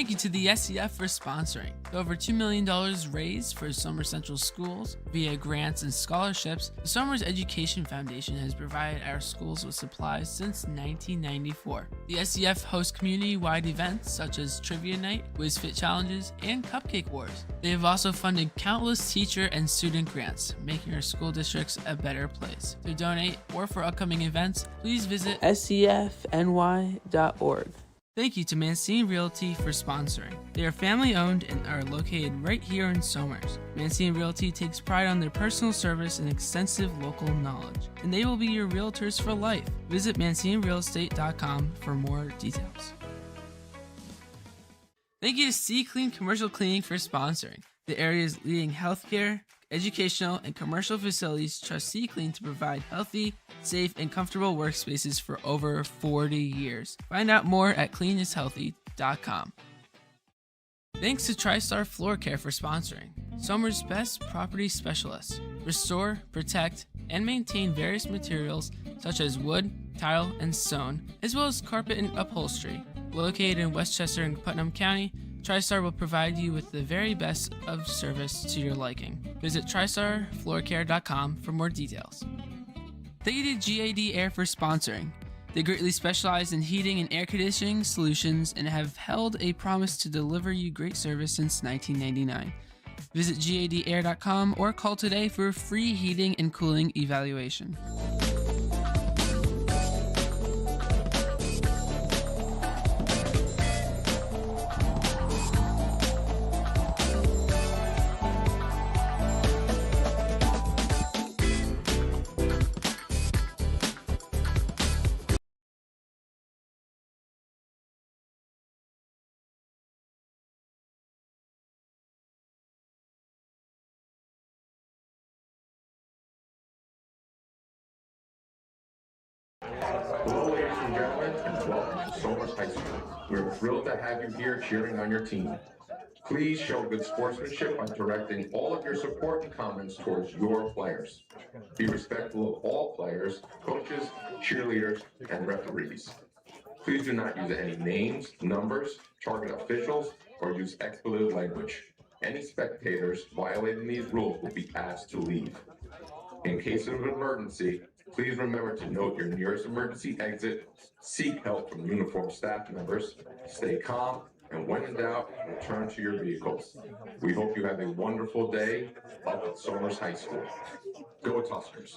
Thank you to the SCF for sponsoring. With over $2 million raised for Somers Central schools via grants and scholarships, the Somers Education Foundation has provided our schools with supplies since 1994. The SCF hosts community-wide events such as Trivia Night, Whiz Fit Challenges, and Cupcake Wars. They have also funded countless teacher and student grants, making our school districts a better place. To donate or for upcoming events, please visit scfny.org. Thank you to Mancini Realty for sponsoring. They are family owned and are located right here in Somers. Mancini Realty takes pride on their personal service and extensive local knowledge, and they will be your realtors for life. Visit ManciniRealEstate.com for more details. Thank you to C Clean Commercial Cleaning for sponsoring. The area's leading healthcare, educational, and commercial facilities trust C Clean to provide healthy, safe, and comfortable workspaces for over 40 years. Find out more at cleanishealthy.com. Thanks to TriStar Floor Care for sponsoring. Somers' best property specialists restore, protect, and maintain various materials such as wood, tile, and stone, as well as carpet and upholstery. Located in Westchester and Putnam County, TriStar will provide you with the very best of service to your liking. Visit TristarFloorCare.com for more details. Thank you to GAD Air for sponsoring. They greatly specialize in heating and air conditioning solutions and have held a promise to deliver you great service since 1999. Visit GADAir.com or call today for a free heating and cooling evaluation. Hello, ladies and gentlemen, and welcome to Somers High School. We're thrilled to have you here cheering on your team. Please show good sportsmanship by directing all of your support and comments towards your players. Be respectful of all players, coaches, cheerleaders, and referees. Please do not use any names, numbers, target officials, or use expletive language. Any spectators violating these rules will be asked to leave. In case of an emergency, please remember to note your nearest emergency exit, seek help from uniformed staff members, stay calm, and when in doubt, return to your vehicles. We hope you have a wonderful day up at Somers High School. Go Tuskers.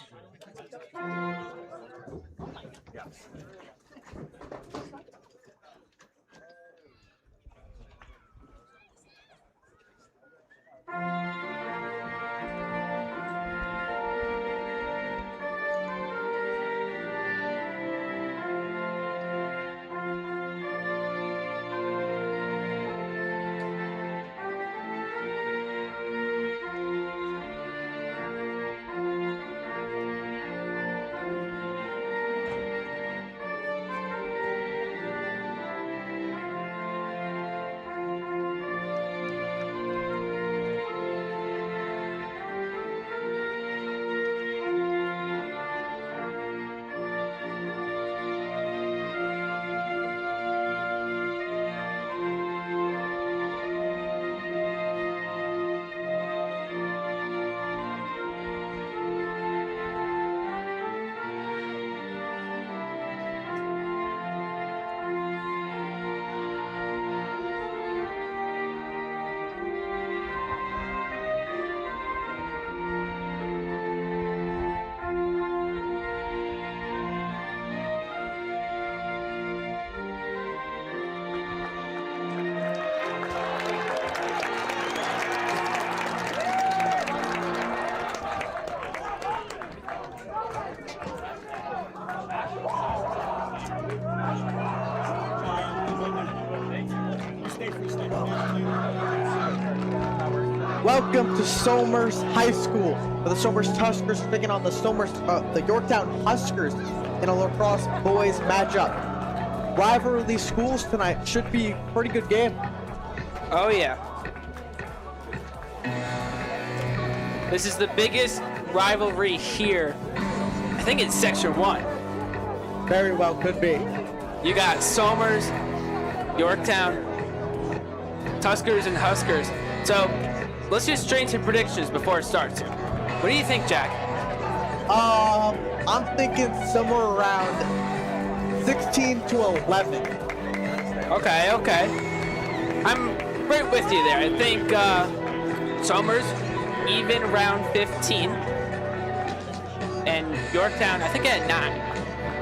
Welcome to Somers High School, where the Somers Tuskers are taking on the Yorktown Huskers in a lacrosse boys matchup. Rivalry of these schools tonight should be a pretty good game. Oh yeah. This is the biggest rivalry here, I think it's Section 1. Very well could be. You got Somers, Yorktown, Tuskers and Huskers. So let's get straight into predictions before it starts. What do you think, Jack? I'm thinking somewhere around 16 to 11. Okay. I'm right with you there. I think Somers even round 15, and Yorktown I think at 9.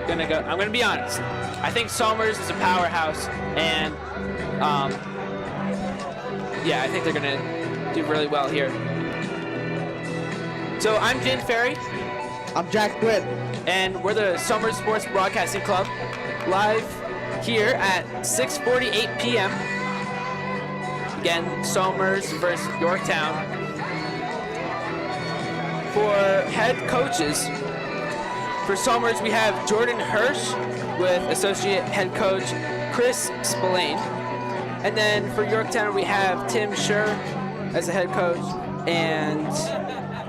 I'm gonna be honest. I think Somers is a powerhouse, and yeah, I think they're gonna do really well here. So I'm Jim Ferry. I'm Jack Quinn. And we're the Somers Sports Broadcasting Club, live here at 6:48 p.m. Again, Somers versus Yorktown. For head coaches, for Somers we have Jordan Hirsch with associate head coach Chris Spillane. And then for Yorktown we have Tim Scher as a head coach and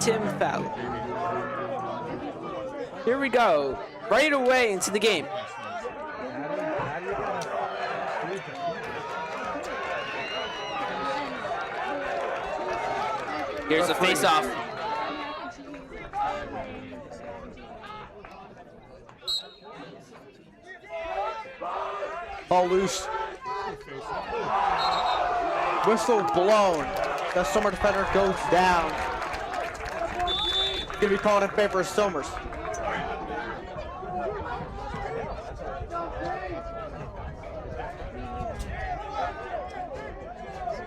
Tim Fowler. Here we go, right away into the game. Here's the face-off. Ball loose. Whistle blown. The Somers defender goes down. Gonna be called in favor of Somers.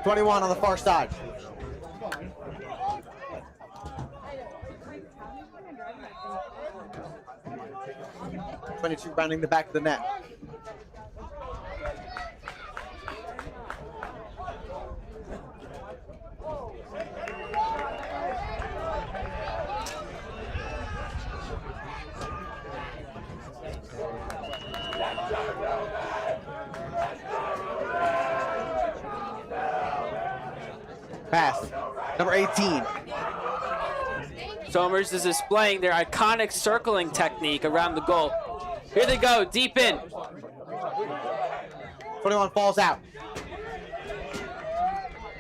.21 on the far side. .22 rounding the back of the net. Pass. Number 18. Somers is displaying their iconic circling technique around the goal. Here they go, deep in. 21 falls out.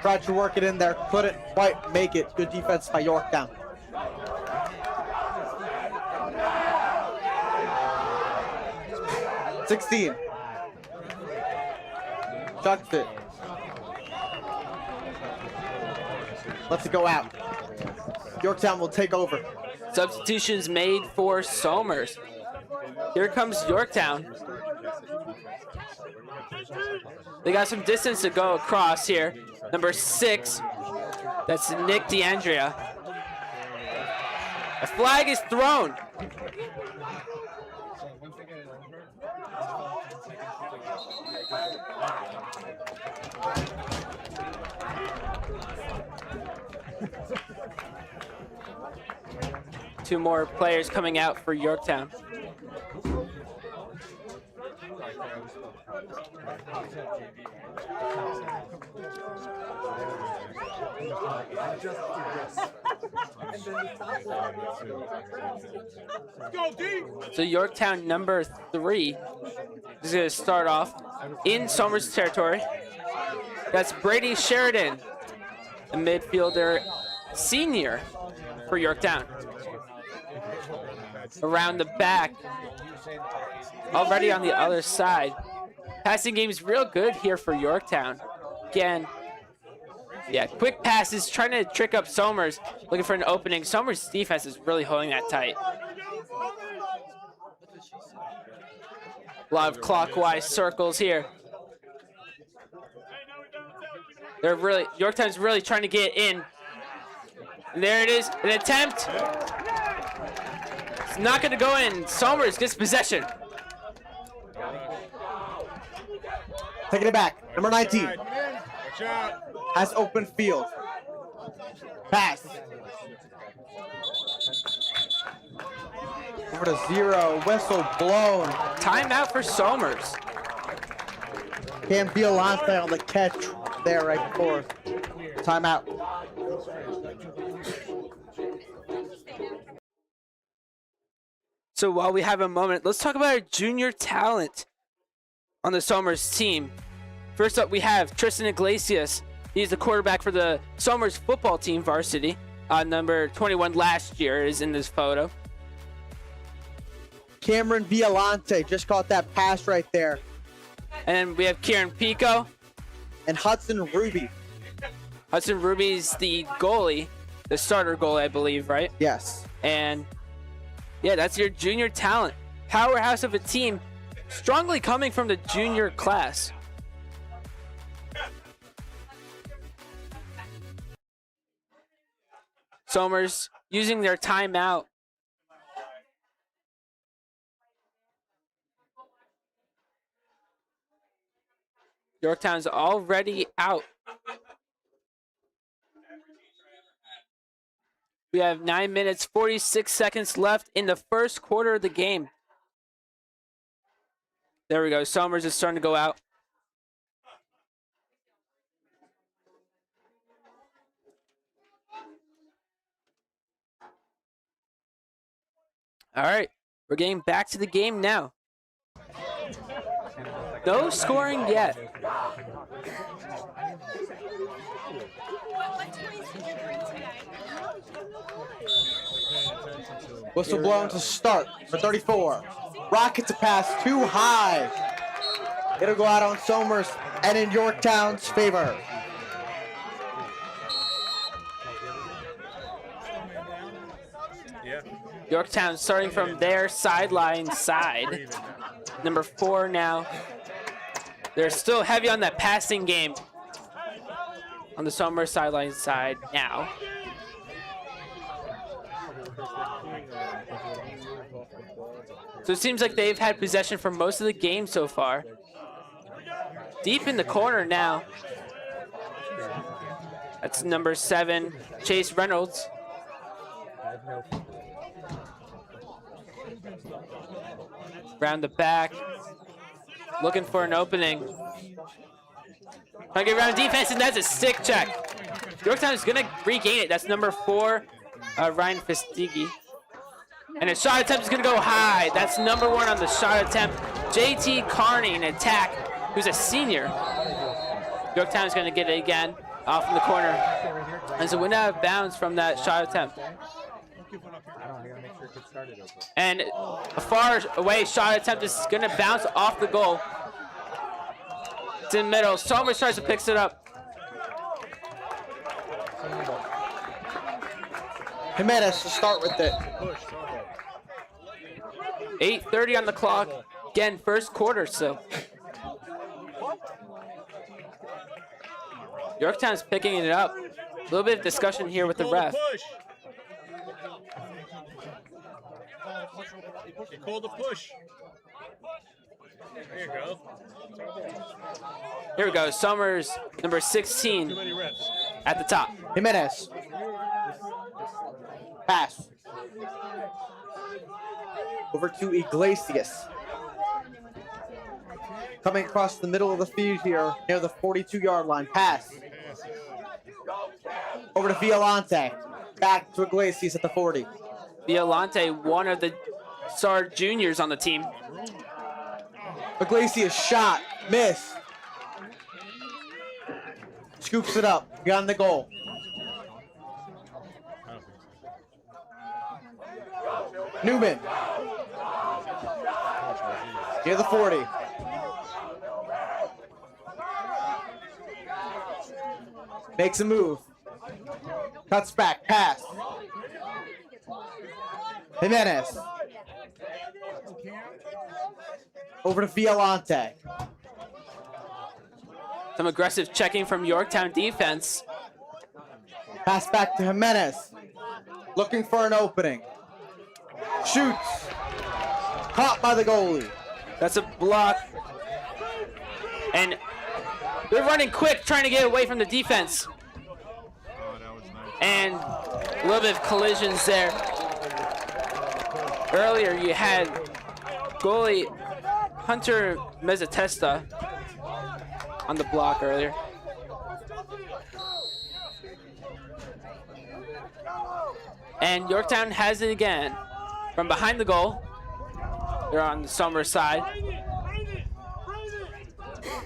Tried to work it in there, couldn't quite make it. Good defense by Yorktown. .16. Chucks it. Lets it go out. Yorktown will take over. Substitutions made for Somers. Here comes Yorktown. They got some distance to go across here. Number 6, that's Nick DeAndrea. A flag is thrown. Two more players coming out for Yorktown. So Yorktown number 3 is going to start off in Somers territory. That's Brady Sheridan, a midfielder senior for Yorktown. Around the back, already on the other side. Passing game is real good here for Yorktown. Again, yeah, quick passes, trying to trick up Somers, looking for an opening. Somers' defense is really holding that tight. A lot of clockwise circles here. Yorktown's really trying to get in. And there it is, an attempt. It's not going to go in. Somers gets possession. Taking it back. Number 19. Has open field. Pass. Over to 0. Whistle blown. Timeout for Somers. Cam Violante on the catch there right before. Timeout. So while we have a moment, let's talk about our junior talent on the Somers team. First up, we have Tristan Iglesias, He's the quarterback for the Somers football team varsity. Number 21 last year is in this photo. Cameron Violante just caught that pass right there. And then we have Kieran Pico. And Hudson Ruby. Hudson Ruby's the goalie, the starter goalie, I believe, right? Yes. And yeah, that's your junior talent. Powerhouse of a team, strongly coming from the junior class. Somers using their timeout. Yorktown's already out. We have 9 minutes, 46 seconds left in the first quarter of the game. There we go. Somers is starting to go out. All right, we're getting back to the game now. No scoring yet. Whistle blown to start for 34. Rockets a pass too high. It'll go out on Somers and in Yorktown's favor. Yorktown starting from their sideline side. Number 4 now. They're still heavy on that passing game on the Somers sideline side now. So it seems like they've had possession for most of the game so far. Deep in the corner now. That's number 7, Chase Reynolds. Round the back. Looking for an opening. Trying to get around defense, and that's a stick check. Yorktown is going to regain it. That's number 4, Ryan Festigi. And a shot attempt is going to go high. That's number 1 on the shot attempt. JT Carney, an attack, who's a senior. Yorktown is going to get it again off in the corner. And so we're out of bounds from that shot attempt. And a far away shot attempt is going to bounce off the goal. It's in the middle. Somers tries to pick it up. Jimenez to start with it. 8:30 on the clock. Again, first quarter, so. Yorktown's picking it up. A little bit of discussion here with the ref. He called a push. There you go. Here we go. Somers, number 16, at the top. Jimenez. Pass. Over to Iglesias. Coming across the middle of the field here near the 42-yard line. Pass. Over to Violante. Back to Iglesias at the 40. Violante, one of the star juniors on the team. Iglesias shot. Miss. Scoops it up. Beyond the goal. Newman. Near the 40. Makes a move. Cuts back. Pass. Jimenez. Over to Violante. Some aggressive checking from Yorktown defense. Pass back to Jimenez. Looking for an opening. Shoots. Caught by the goalie. That's a block. And they're running quick, trying to get away from the defense. And a little bit of collisions there. Earlier, you had goalie Hunter Mezzatesta on the block earlier. And Yorktown has it again. From behind the goal, they're on the Somers side.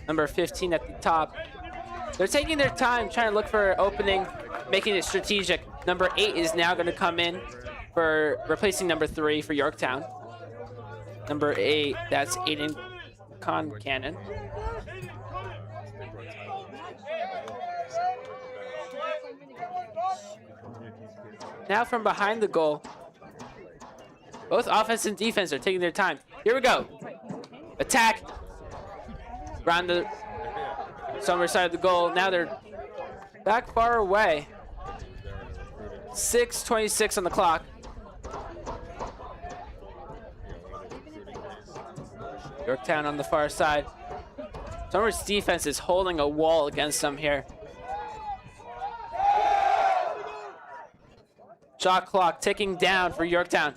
Number 15 at the top. They're taking their time trying to look for an opening, making it strategic. Number 8 is now going to come in for replacing number 3 for Yorktown. Number 8, that's Aiden Concannon. Now from behind the goal. Both offense and defense are taking their time. Here we go. Attack. Around the Somers side of the goal. Now they're back far away. 6:26 on the clock. Yorktown on the far side. Somers' defense is holding a wall against them here. Shot clock ticking down for Yorktown.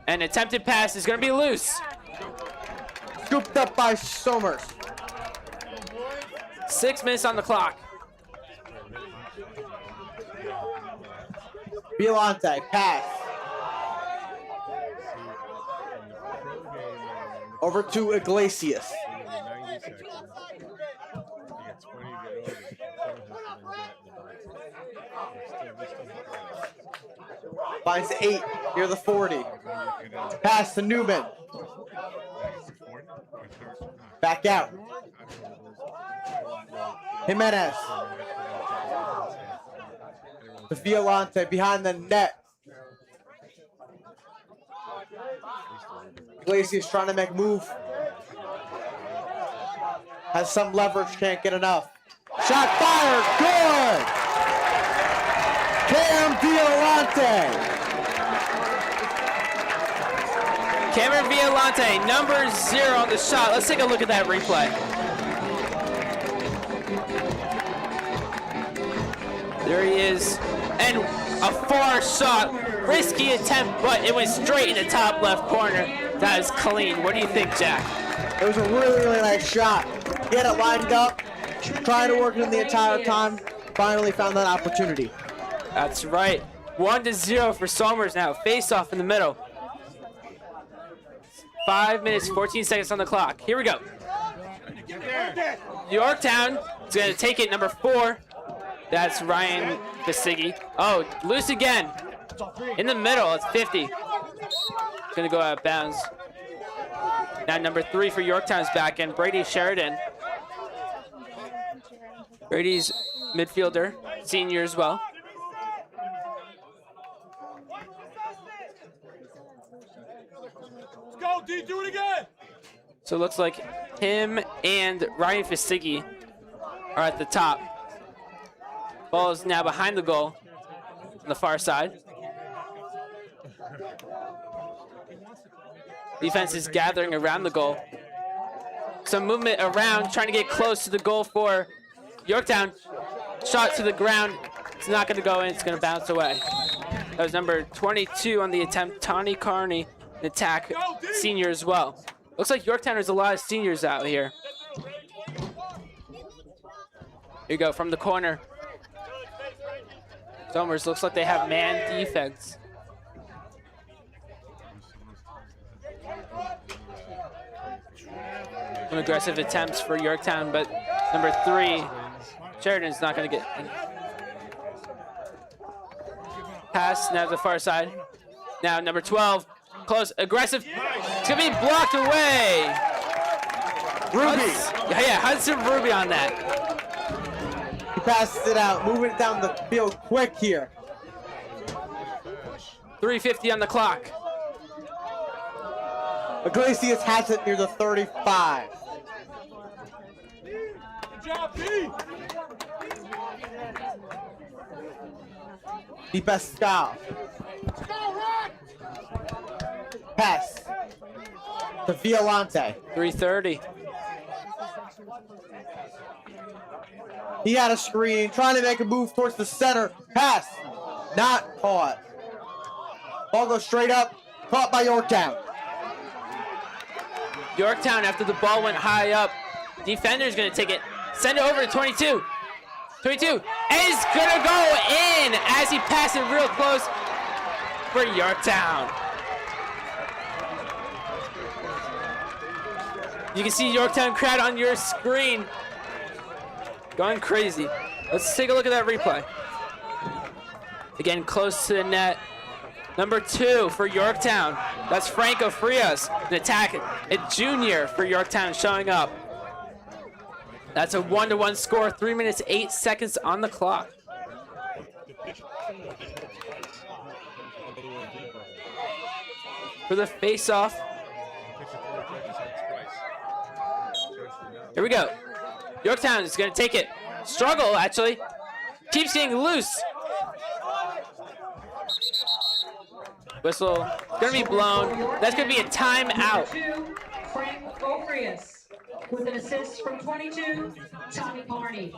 An attempted pass is going to be loose. Scooped up by Somers. 6 minutes on the clock. Violante, pass. Over to Iglesias. Finds 8 near the 40. Pass to Newman. Back out. Jimenez. To Violante behind the net. Iglesias trying to make move. Has some leverage, can't get enough. Shot fired, good! Cam Violante. Cameron Violante, number 0 on the shot. Let's take a look at that replay. There he is. And a far shot. Risky attempt, but it went straight in the top left corner. That is clean. What do you think, Jack? It was a really, really nice shot. He had it lined up, trying to work it the entire time. Finally found that opportunity. That's right. 1-0 for Somers now. Face off in the middle. 5 minutes, 14 seconds on the clock. Here we go. Yorktown is going to take it, number 4. That's Ryan Basigi. Oh, loose again. In the middle, it's 50. It's going to go out of bounds. Now number 3 for Yorktown's back end, Brady Sheridan. Brady's midfielder, senior as well. Go, D, do it again. So it looks like him and Ryan Fasigi are at the top. Ball is now behind the goal on the far side. Defense is gathering around the goal. Some movement around, trying to get close to the goal for Yorktown. Shot to the ground. It's not going to go in. It's going to bounce away. That was number 22 on the attempt, Tawny Carney, an attack senior as well. Looks like Yorktown has a lot of seniors out here. Here you go, from the corner. Somers looks like they have man defense. Some aggressive attempts for Yorktown, but number 3, Sheridan's not going to get in. Pass now to the far side. Now number 12, close, aggressive. It's going to be blocked away. Ruby. Hudson Ruby on that. He passes it out, moving it down the field quick here. 3:50 on the clock. Iglesias has it near the 35. Good job, D. Di Pascal. Pass to Violante. 3:30. He had a screen, trying to make a move towards the center. Pass, not caught. Ball goes straight up, caught by Yorktown. Yorktown, after the ball went high up, defender's going to take it, send it over to 22. 22 is going to go in as he passed it real close for Yorktown. You can see Yorktown crowd on your screen. Going crazy. Let's take a look at that replay. Again, close to the net. Number 2 for Yorktown. That's Franco Frias. An attack, a junior for Yorktown showing up. That's a 1-1 score. 3 minutes, 8 seconds on the clock. For the face-off. Here we go. Yorktown is going to take it. Struggle, actually. Keeps getting loose. Whistle going to be blown. That's going to be a timeout. Frank Ofrius with an assist from 22, Tommy Carney.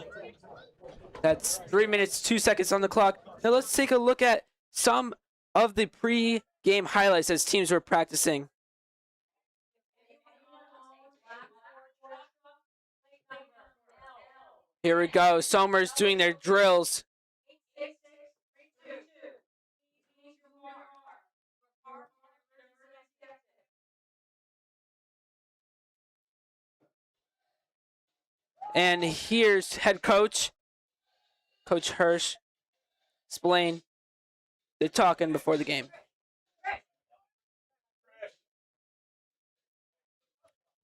That's 3 minutes, 2 seconds on the clock. Now let's take a look at some of the pre-game highlights as teams were practicing. Here we go. Somers doing their drills. And here's head coach, Coach Hirsch, explain. They're talking before the game.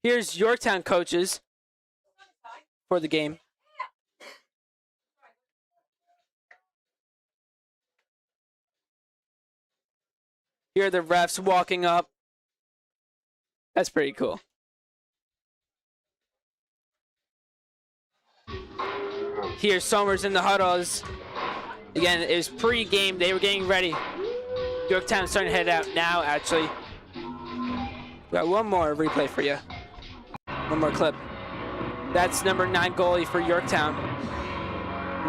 Here's Yorktown coaches for the game. Here are the refs walking up. That's pretty cool. Here's Somers in the huddles. Again, it was pre-game. They were getting ready. Yorktown starting to head out now, actually. Got one more replay for you. One more clip. That's number 9 goalie for Yorktown.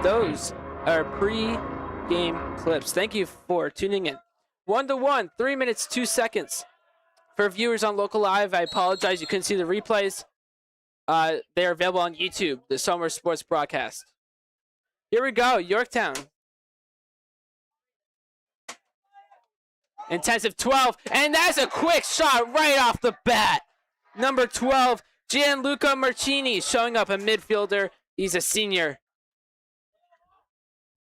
Those are pre-game clips. Thank you for tuning in. 1-1, 3 minutes, 2 seconds. For viewers on Local Live, I apologize. You couldn't see the replays. They are available on YouTube, the Summer Sports Broadcast. Here we go, Yorktown. Intensive 12, and that's a quick shot right off the bat. Number 12, Gianluca Marchini showing up, a midfielder. He's a senior.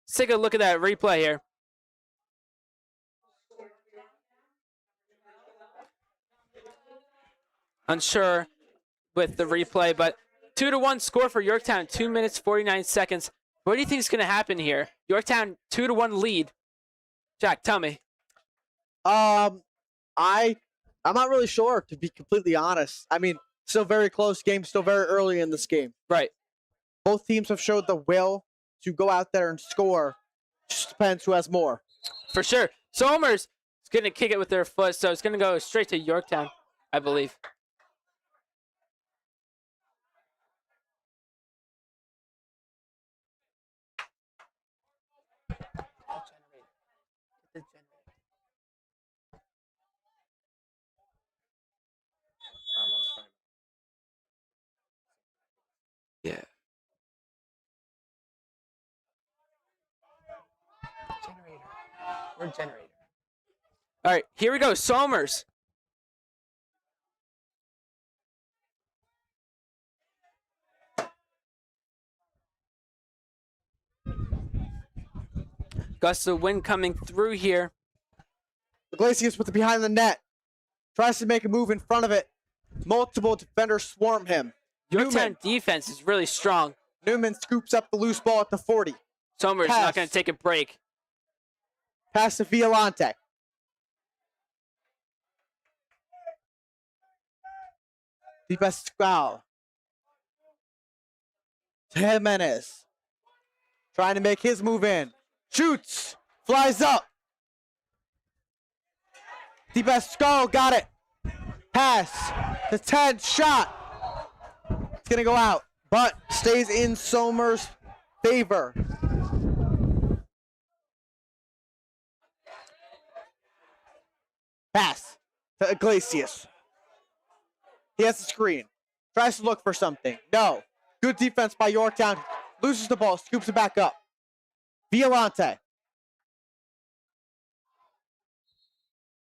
Let's take a look at that replay here. Unsure with the replay, but 2-1 score for Yorktown, 2 minutes, 49 seconds. What do you think is going to happen here? Yorktown 2-1 lead. Jack, tell me. I'm not really sure, to be completely honest. I mean, still very close game, still very early in this game. Right. Both teams have showed the will to go out there and score. Just depends who has more. For sure. Somers is going to kick it with their foot, so it's going to go straight to Yorktown, I believe. Yeah. Generator. We're generator. All right, here we go. Somers. Gust of wind coming through here. Iglesias with it behind the net. Tries to make a move in front of it. Multiple defenders swarm him. Yorktown defense is really strong. Newman scoops up the loose ball at the 40. Somers Pass. not going to take a break. Pass to Violante. Di Pasquale. To Jimenez. Trying to make his move in. Shoots. Flies up. Di Pasquale got it. Pass. The 10 shot. It's going to go out, but stays in Somers' favor. Pass to Iglesias. He has the screen. Tries to look for something. No. Good defense by Yorktown. Loses the ball, scoops it back up. Violante.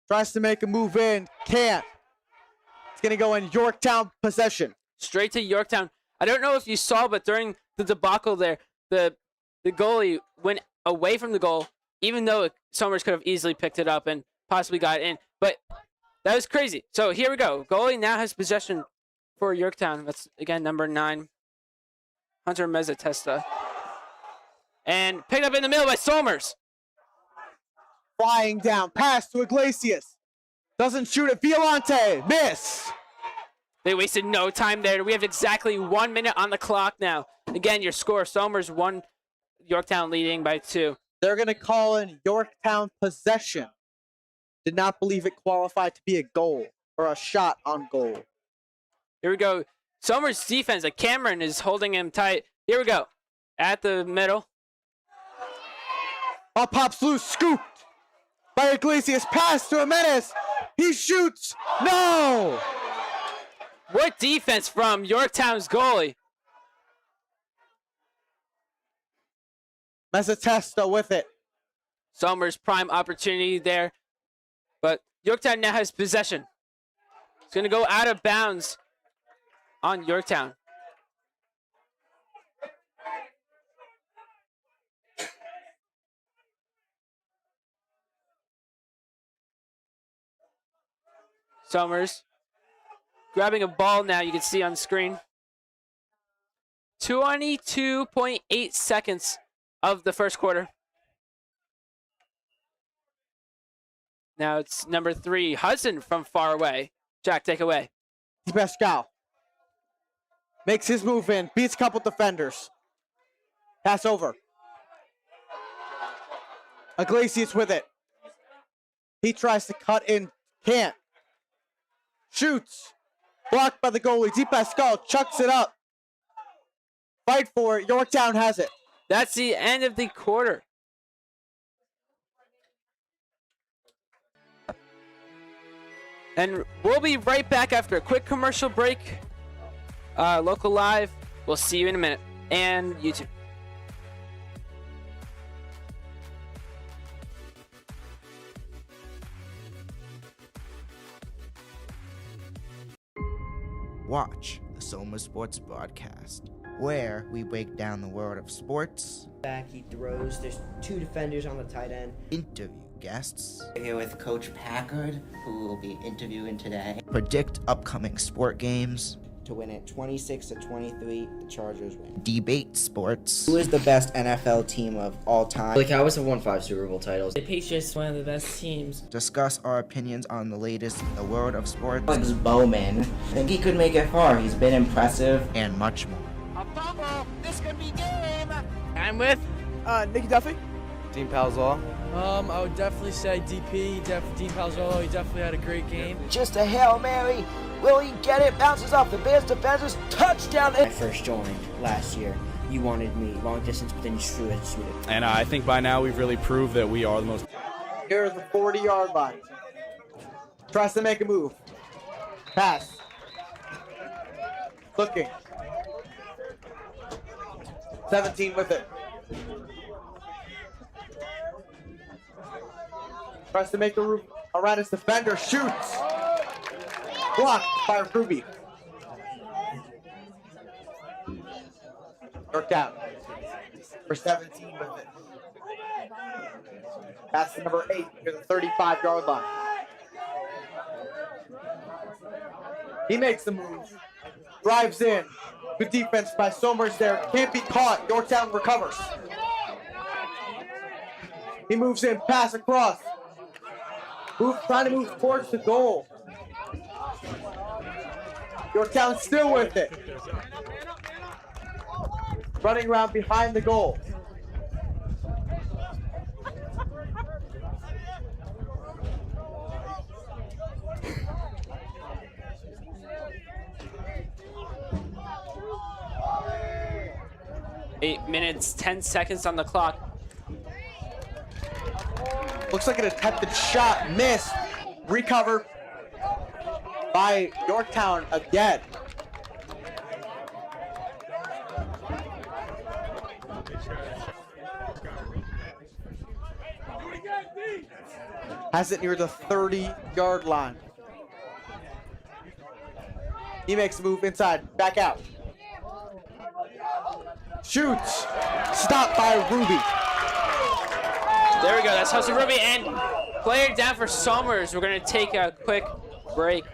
Tries to make a move in. Can't. It's going to go in Yorktown possession. Straight to Yorktown. I don't know if you saw, but during the debacle there. The goalie went away from the goal, even though Somers could have easily picked it up and possibly got it in. But that was crazy. So here we go. Goalie now has possession for Yorktown. That's, again, number 9, Hunter Mezzatesta. And picked up in the middle by Somers. Flying down, pass to Iglesias. Doesn't shoot it. Violante, miss. They wasted no time there. We have exactly 1 minute on the clock now. Again, your score, Somers 1, Yorktown leading by 2. They're going to call in Yorktown possession. Did not believe it qualified to be a goal or a shot on goal. Here we go. Somers' defense, like Cameron is holding him tight. Here we go. At the middle. Ball pops loose, scooped by Iglesias. Pass to Jimenez. He shoots. No! What defense from Yorktown's goalie? Mezzatesta with it. Somers' prime opportunity there. But Yorktown now has possession. It's going to go out of bounds on Yorktown. Somers grabbing a ball now, you can see on screen. 22.8 seconds of the first quarter. Now it's number 3, Hudson from far away. Jack, take away. Pascal makes his move in, beats a couple defenders. Pass over. Iglesias with it. He tries to cut in, can't. Shoots. Blocked by the goalie. Di Pascal chucks it up. Fight for it. Yorktown has it. That's the end of the quarter. And we'll be right back after a quick commercial break. Local Live. We'll see you in a minute. And YouTube. Watch the Soma Sports Broadcast, where we break down the world of sports, Back, he throws. There's 2 defenders on the tight end. interview guests, Here with Coach Packard, who will be interviewing today. predict upcoming sport games, To win it 26-23, the Chargers win. debate sports, Who is the best NFL team of all time? The Cowboys have won 5 Super Bowl titles. The Patriots, one of the best teams. discuss our opinions on the latest in the world of sports, Alex Bowman, I think he could make it far. He's been impressive. and much more. A fumble. This could be game. I'm with Nicky Duffy. Dean Palzall. I would definitely say DP, Dean Palzolo. He definitely had a great game. Just a Hail Mary. Will he get it? Bounces off the Bears defenders. Touchdown. When I first joined last year, you wanted me long distance, but then you threw it. And I think by now we've really proved that we are the most. Here's the 40-yard line. Tries to make a move. Pass. Looking. 17 with it. Tries to make a move around his defender. Shoots. Blocked by Ruby. Yorktown for 17 with it. Pass to number 8 near the 35-yard line. He makes the move. Drives in. Good defense by Somers there. Can't be caught. Yorktown recovers. He moves in. Pass across. Trying to move towards the goal. Yorktown still with it. Running around behind the goal. Eight minutes, 10 seconds on the clock. Looks like an attempted shot. Missed. Recovered by Yorktown again. Has it near the 30-yard line. He makes a move inside. Back out. Shoots. Stopped by Ruby. There we go. That's Husker Ruby and player down for Somers. We're going to take a quick break.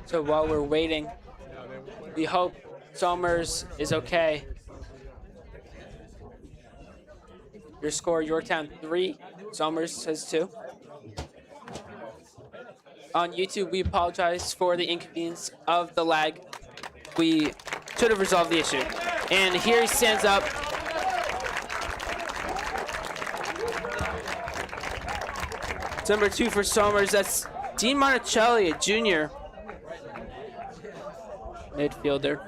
So while we're waiting, we hope Somers is okay. Your score, Yorktown 3, Somers says 2. On YouTube, we apologize for the inconvenience of the lag. We should have resolved the issue. And here he stands up. It's number 2 for Somers. That's Dean Monticelli, a junior. Midfielder.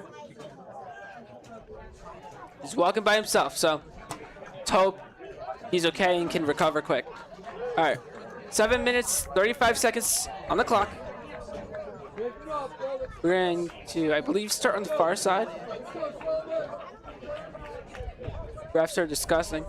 He's walking by himself, so let's hope he's okay and can recover quick. All right, 7 minutes, 35 seconds on the clock. We're going to, I believe, start on the far side. Refs are discussing.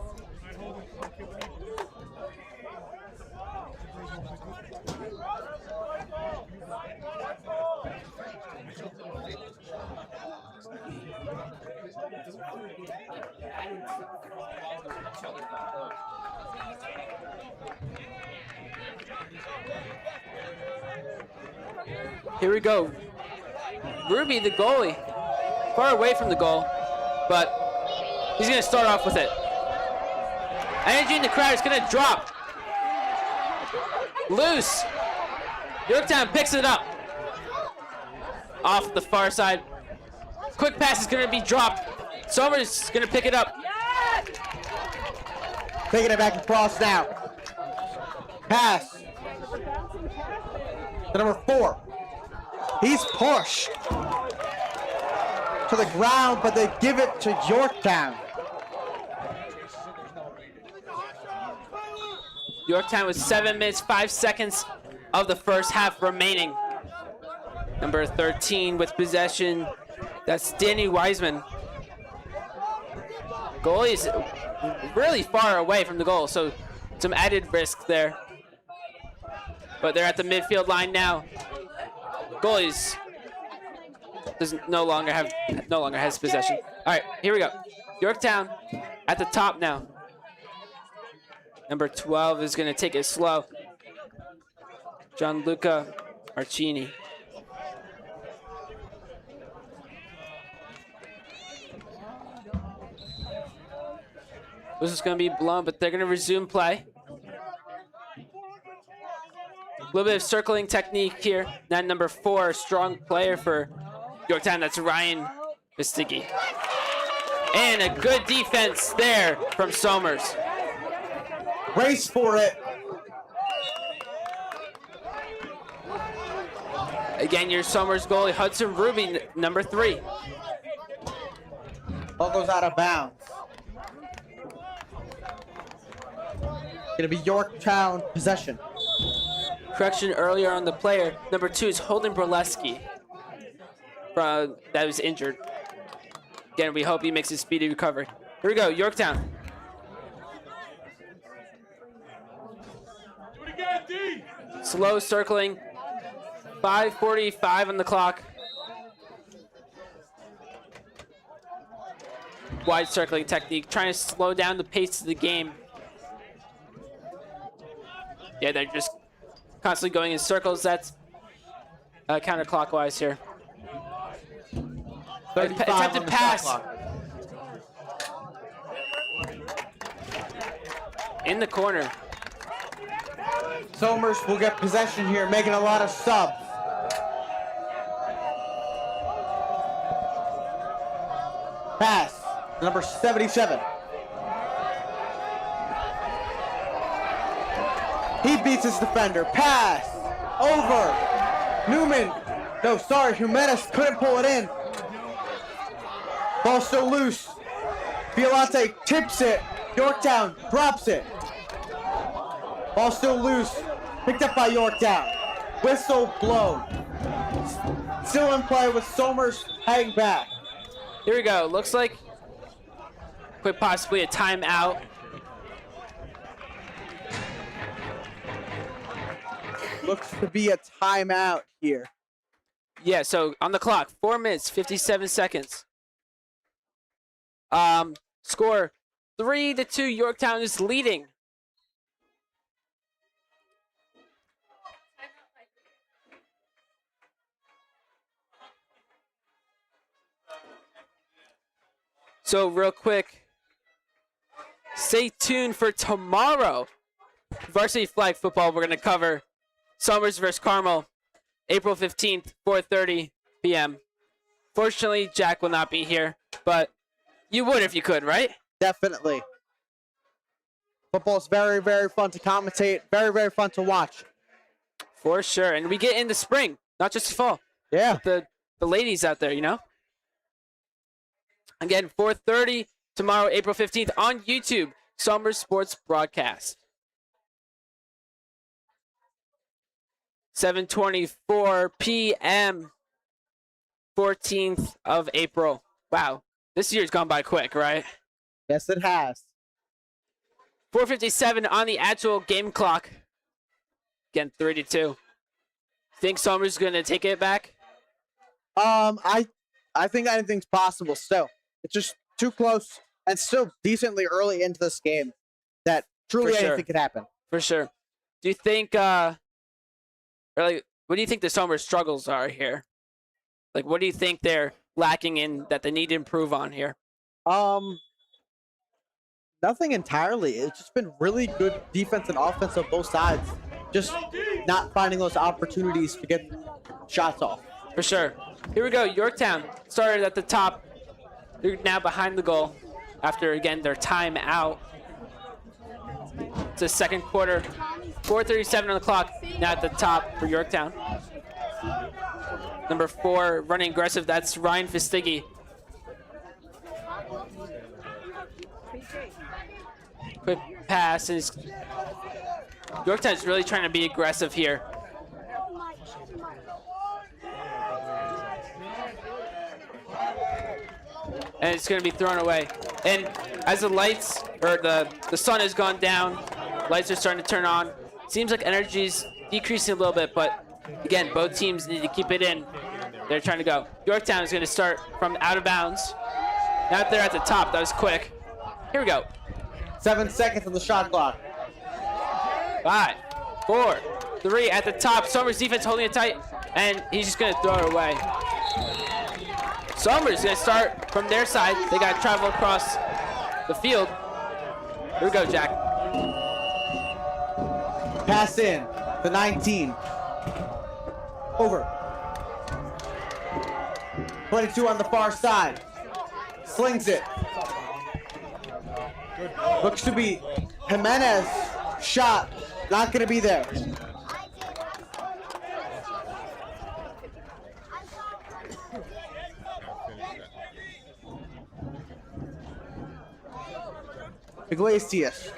Here we go. Ruby, the goalie, far away from the goal, but he's going to start off with it. Energy in the crowd is going to drop. Loose. Yorktown picks it up. Off the far side. Quick pass is going to be dropped. Somers is going to pick it up. Taking it back across now. Pass. To number 4. He's pushed to the ground, but they give it to Yorktown. Yorktown with 7 minutes, 5 seconds of the first half remaining. Number 13 with possession. That's Danny Wiseman. Goalie is really far away from the goal, so some added risk there. But they're at the midfield line now. Goalies no longer has possession. All right, here we go. Yorktown at the top now. Number 12 is going to take it slow. Gianluca Marcini. This is going to be blown, but they're going to resume play. A little bit of circling technique here. That number 4, strong player for Yorktown. That's Ryan Visticki. And a good defense there from Somers. Race for it. Again, your Somers goalie, Hudson Ruby, number 3. Ball goes out of bounds. Gonna be Yorktown possession. Correction earlier on the player. Number 2 is Holden Burleski. That was injured. Again, we hope he makes a speedy recovery. Here we go, Yorktown. Do it again, D. Slow circling. 5:45 on the clock. Wide circling technique, trying to slow down the pace of the game. Yeah, they're just constantly going in circles. That's counterclockwise here. Attempted pass. In the corner. Somers will get possession here, making a lot of subs. Pass. Number 77. He beats his defender. Pass. Over. Newman. No, sorry. Jimenez couldn't pull it in. Ball still loose. Violante tips it. Yorktown drops it. Ball still loose. Picked up by Yorktown. Whistle blown. Still in play with Somers hanging back. Here we go. Looks like possibly a timeout. Looks to be a timeout here. Yeah, so on the clock, 4 minutes, 57 seconds. Score 3-2. Yorktown is leading. So real quick, stay tuned for tomorrow. Varsity flag football, we're going to cover Somers versus Carmel, April 15th, 4:30 p.m. Fortunately, Jack will not be here, but you would if you could, right? Definitely. Football's very, very fun to commentate. Very, very fun to watch. For sure. And we get into spring, not just fall. Yeah. With the ladies out there, you know? Again, 4:30 tomorrow, April 15th on YouTube, Somers Sports Broadcast. 7:24 p.m. 14th of April. Wow, this year's gone by quick, right? Yes, it has. 4:57 on the actual game clock. Again, 3-2. Think Somers is going to take it back? I think anything's possible still. It's just too close and still decently early into this game that truly anything could happen. For sure. Do you think, what do you think the Somers struggles are here? Like, what do you think they're lacking in that they need to improve on here? Nothing entirely. It's just been really good defense and offense on both sides. Just not finding those opportunities to get shots off. For sure. Here we go. Yorktown started at the top. They're now behind the goal after, again, their timeout. It's the second quarter. 4:37 on the clock. Now at the top for Yorktown. Number 4, running aggressive. That's Ryan Fistiggy. Quick pass. Yorktown's really trying to be aggressive here. And it's going to be thrown away. And as the lights, or the sun has gone down, lights are starting to turn on. Seems like energy's decreasing a little bit, but again, both teams need to keep it in. They're trying to go. Yorktown is going to start from out of bounds. Now they're at the top. That was quick. Here we go. 7 seconds on the shot clock. 5, 4, 3 at the top. Somers defense holding it tight, and he's just going to throw it away. Somers going to start from their side. They got to travel across the field. Here we go, Jack. Pass in. The 19. Over. 22 on the far side. Slings it. Looks to be Jimenez. Shot. Not going to be there. Iglesias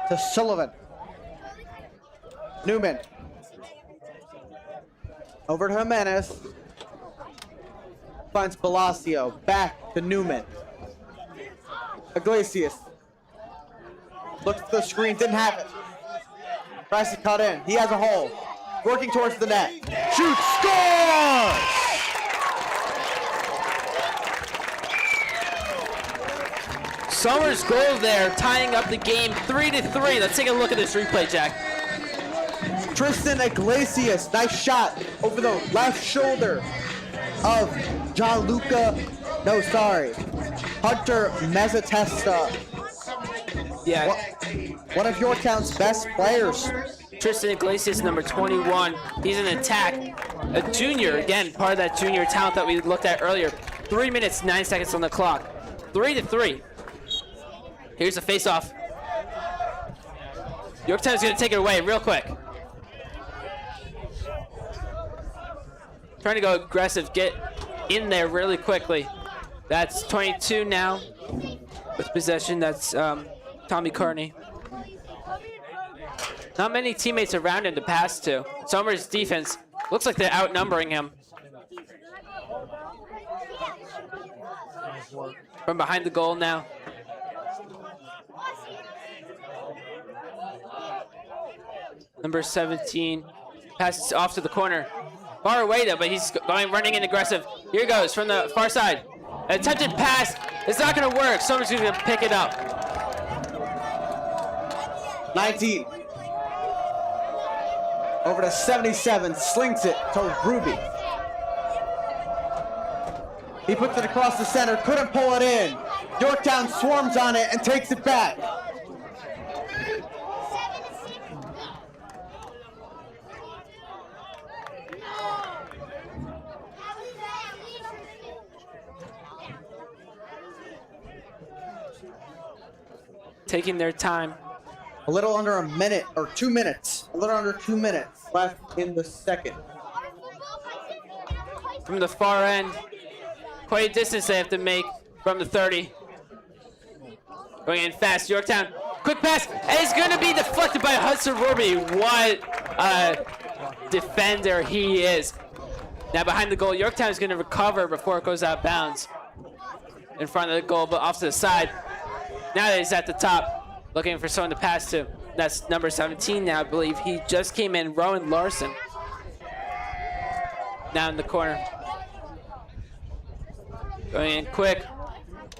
to Sullivan. Newman. Over to Jimenez. Finds Palacio. Back to Newman. Iglesias. Looks at the screen. Didn't have it. Tries to cut in. He has a hole. Working towards the net. Shoots. Scores! Somers goal there, tying up the game 3-3. Let's take a look at this replay, Jack. Tristan Iglesias, nice shot over the left shoulder of Hunter Mezzatesta. Yeah. One of Yorktown's best players. Tristan Iglesias, number 21. He's an attack. A junior, again, part of that junior talent that we looked at earlier. 3 minutes, 9 seconds on the clock. 3-3. Here's a face-off. Yorktown's gonna take it away real quick. Trying to go aggressive, get in there really quickly. That's 22 now with possession. That's Tommy Carney. Not many teammates around him to pass to. Somers' defense looks like they're outnumbering him. From behind the goal now. Number 17 passes off to the corner. Far away though, but he's going running in aggressive. Here he goes from the far side. An attempted pass. It's not going to work. Someone's going to pick it up. 19. Over to 77. Slings it to Ruby. He puts it across the center. Couldn't pull it in. Yorktown swarms on it and takes it back. Taking their time. A little under a minute or 2 minutes. A little under 2 minutes left in the second. From the far end. Quite a distance they have to make from the 30. Going in fast. Yorktown. Quick pass. And it's going to be deflected by Hudson Ruby. What a defender he is. Now behind the goal. Yorktown is going to recover before it goes out of bounds. In front of the goal, but off to the side. Now that he's at the top, looking for someone to pass to. That's number 17 now, I believe. He just came in, Rowan Larson. Now in the corner. Going in quick.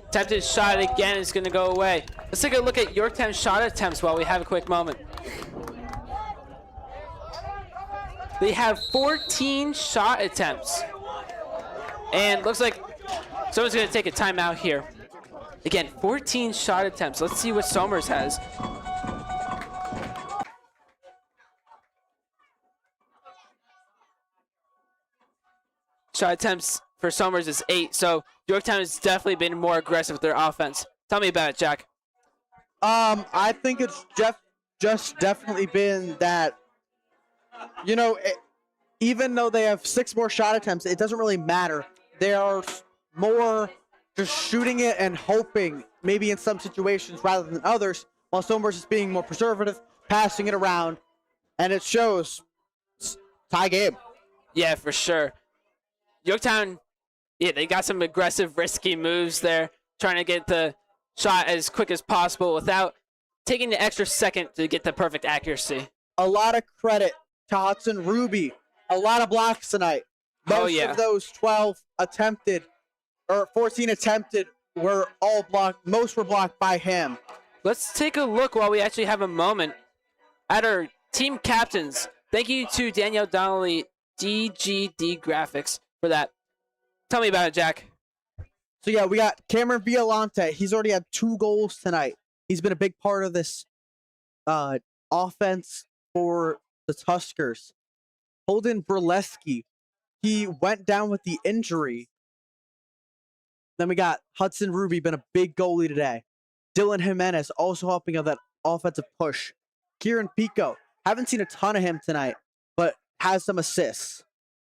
Attempted shot again is going to go away. Let's take a look at Yorktown's shot attempts while we have a quick moment. They have 14 shot attempts. And looks like someone's going to take a timeout here. Again, 14 shot attempts. Let's see what Somers has. Shot attempts for Somers is 8, so Yorktown has definitely been more aggressive with their offense. Tell me about it, Jack. I think it's just definitely been that, you know, even though they have 6 more shot attempts, it doesn't really matter. They are more just shooting it and hoping, maybe in some situations rather than others, while Somers is being more preservative, passing it around, and it shows. It's tie game. Yeah, for sure. Yorktown, yeah, they got some aggressive, risky moves there, trying to get the shot as quick as possible without taking the extra second to get the perfect accuracy. A lot of credit to Hudson Ruby. A lot of blocks tonight. Most of those 12 attempted, or 14 attempted, were all blocked. Most were blocked by him. Let's take a look while we actually have a moment at our team captains. Thank you to Danielle Donnelly, DGD Graphics, for that. Tell me about it, Jack. So yeah, we got Cameron Violante. He's already had 2 goals tonight. He's been a big part of this offense for the Tuskers. Holden Burleski, he went down with the injury. Then we got Hudson Ruby, been a big goalie today. Dylan Jimenez also helping out that offensive push. Kieran Pico, haven't seen a ton of him tonight, but has some assists.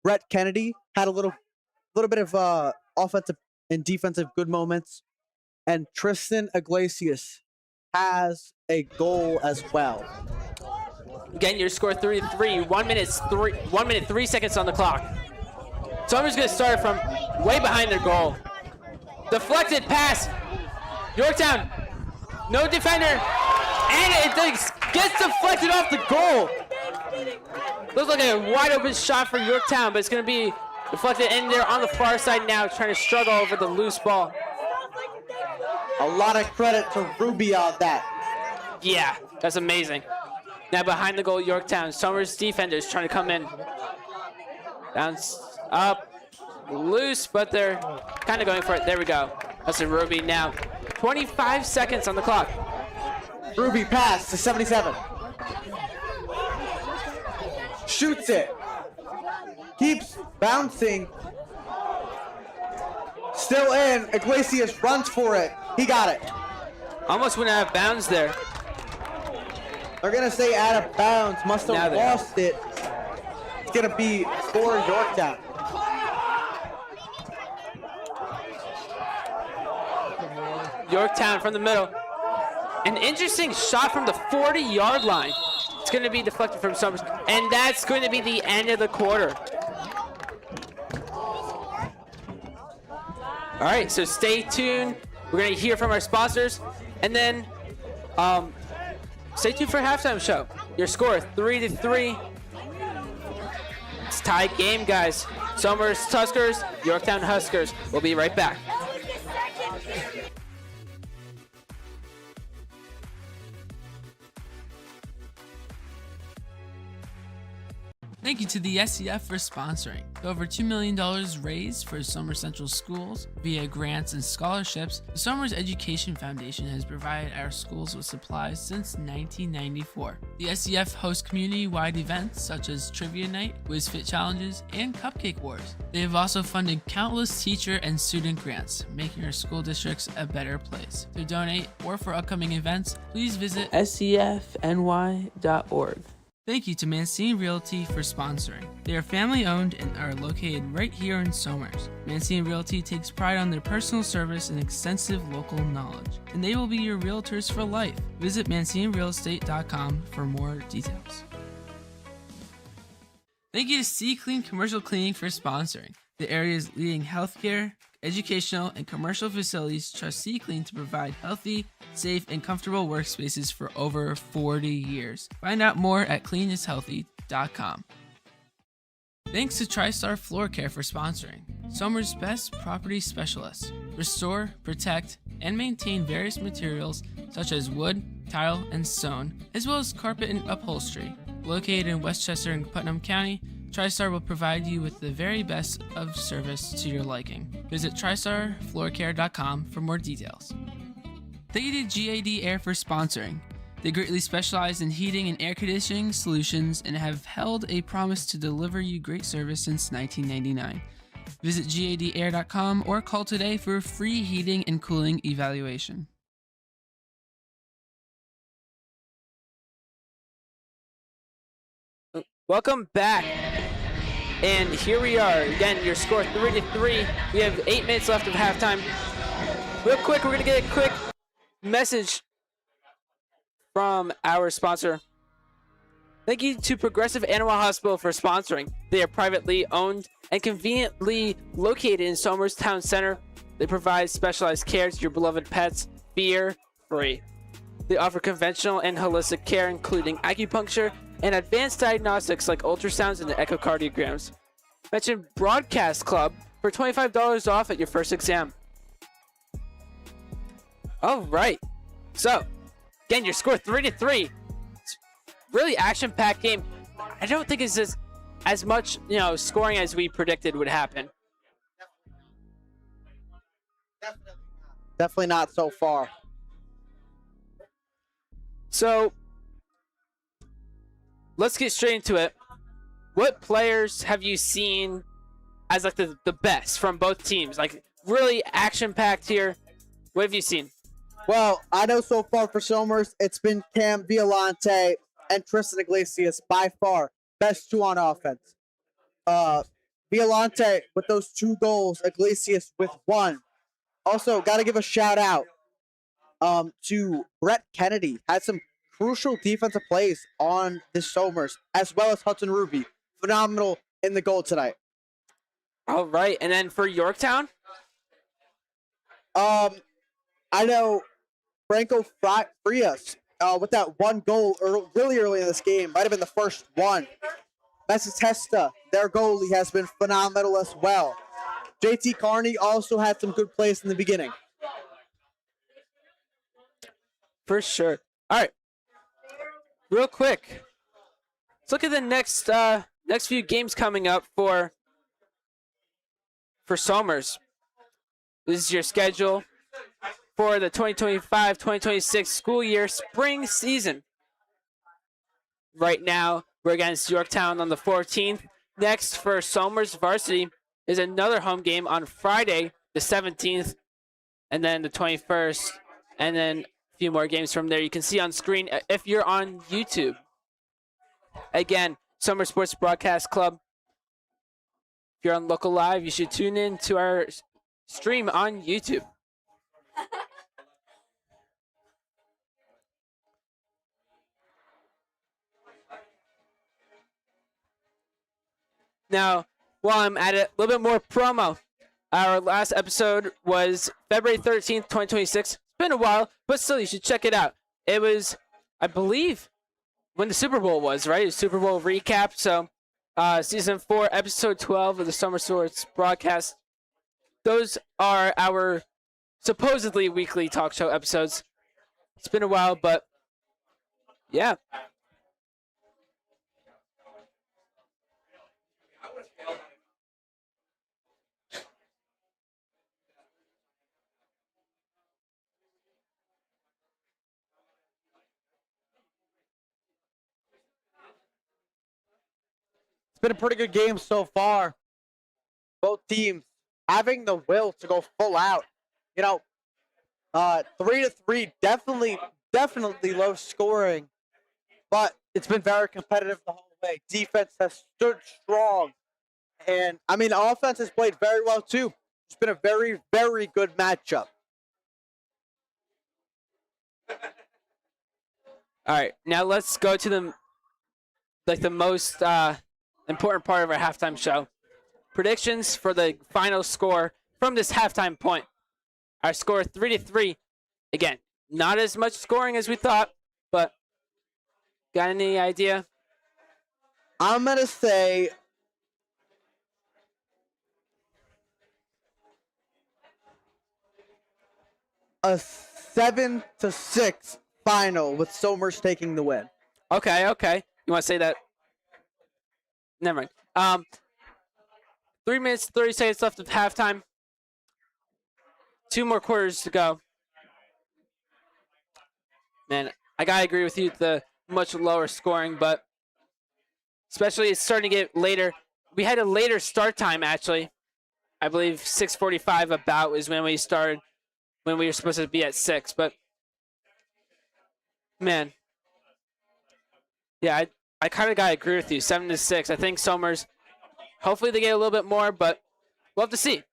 Brett Kennedy had a little bit of offensive and defensive good moments. And Tristan Iglesias has a goal as well. Again, your score 3-3. 1 minute 3 seconds on the clock. Somers gonna start from way behind their goal. Deflected pass. Yorktown, no defender, and it gets deflected off the goal. Looks like a wide open shot for Yorktown, but it's gonna be deflected in there on the far side now, trying to struggle over the loose ball. A lot of credit to Ruby on that. Yeah, that's amazing. Now behind the goal, Yorktown. Somers defenders trying to come in. Bounce up, loose, but they're kind of going for it. There we go. That's a Ruby now. 25 seconds on the clock. Ruby pass to 77. Shoots it. Keeps bouncing. Still in. Iglesias runs for it. He got it. Almost went out of bounds there. They're going to say out of bounds. Must Now have they lost it. It's going to be for Yorktown. Yorktown from the middle. An interesting shot from the 40-yard line. It's going to be deflected from Somers, and that's going to be the end of the quarter. All right, so stay tuned. We're going to hear from our sponsors, and then stay tuned for halftime show. Your score 3-3. It's tied game, guys. Somers Tuskers, Yorktown Huskers. We'll be right back. Thank you to the SCF for sponsoring. With over $2 million raised for Somers Central schools via grants and scholarships, the Somers Education Foundation has provided our schools with supplies since 1994. The SCF hosts community-wide events such as Trivia Night, Whiz Fit Challenges, and Cupcake Wars. They have also funded countless teacher and student grants, making our school districts a better place. To donate or for upcoming events, please visit scfny.org. Thank you to Mancini Realty for sponsoring. They are family owned and are located right here in Somers. Mancini Realty takes pride on their personal service and extensive local knowledge, and they will be your realtors for life. Visit ManciniRealEstate.com for more details. Thank you to C Clean Commercial Cleaning for sponsoring. The area's leading healthcare, educational, and commercial facilities trust C Clean to provide healthy, safe, and comfortable workspaces for over 40 years. Find out more at cleanishealthy.com. Thanks to TriStar Floor Care for sponsoring. Somers' best property specialists restore, protect, and maintain various materials such as wood, tile, and stone, as well as carpet and upholstery. Located in Westchester and Putnam County, TriStar will provide you with the very best of service to your liking. Visit TristarFloorCare.com for more details. Thank you to GAD Air for sponsoring. They greatly specialize in heating and air conditioning solutions and have held a promise to deliver you great service since 1999. Visit GADAir.com or call today for a free heating and cooling evaluation. Welcome back. And here we are. Again, your score 3-3. We have 8 minutes left of halftime. Real quick, we're going to get a quick message from our sponsor. Thank you to Progressive Animal Hospital for sponsoring. They are privately owned and conveniently located in Somers Town Center. They provide specialized care to your beloved pets, fear-free. They offer conventional and holistic care, including acupuncture and advanced diagnostics like ultrasounds and echocardiograms. Mention Broadcast Club for $25 off at your first exam. All right. So, again, your score 3-3. It's really action-packed game. I don't think it's as much, scoring as we predicted would happen. Definitely not so far. So, let's get straight into it. What players have you seen as like the best from both teams? Like really action-packed here. What have you seen? Well, I know so far for Somers, it's been Cam Violante and Tristan Iglesias by far best two on offense. Violante with those 2 goals, Iglesias with 1. Also, got to give a shout out to Brett Kennedy. Had some crucial defensive plays on the Somers, as well as Hudson Ruby. Phenomenal in the goal tonight. All right, and then for Yorktown? I know Franco Frias with that 1 goal really early in this game. Might have been the first one. Testa, their goalie, has been phenomenal as well. JT Carney also had some good plays in the beginning. For sure. All right. Real quick, let's look at the next few games coming up for Somers. This is your schedule for the 2025-2026 school year spring season. Right now, we're against Yorktown on the 14th. Next for Somers Varsity is another home game on Friday, the 17th, and then the 21st. And then few more games from there. You can see on screen if you're on YouTube. Again, Summer Sports Broadcast Club. If you're on Local Live, you should tune in to our stream on YouTube. Now, while I'm at it, a little bit more promo. Our last episode was February 13th, 2026. It's been a while, but still, you should check it out. It was, I believe, when the Super Bowl was, right? It was Super Bowl recap. So, Season 4, Episode 12 of the Summer Sports broadcast. Those are our supposedly weekly talk show episodes. It's been a while, but yeah. It's been a pretty good game so far. Both teams having the will to go full out. 3-3, definitely low scoring, but it's been very competitive the whole way. Defense has stood strong, and offense has played very well too. It's been a very, very good matchup. All right, now let's go to the most important part of our halftime show. Predictions for the final score from this halftime point. Our score 3-3. Again, not as much scoring as we thought, but got any idea? I'm going to say a 7-6 final with Somers taking the win. Okay. You want to say that? Never mind. 3 minutes, 30 seconds left of halftime. 2 more quarters to go. Man, I got to agree with you, the much lower scoring, but especially it's starting to get later. We had a later start time, actually. I believe 6:45 about was when we started, when we were supposed to be at 6. But, man, yeah, I kind of got to agree with you, 7-6. I think Somers, hopefully they get a little bit more, but we'll have to see.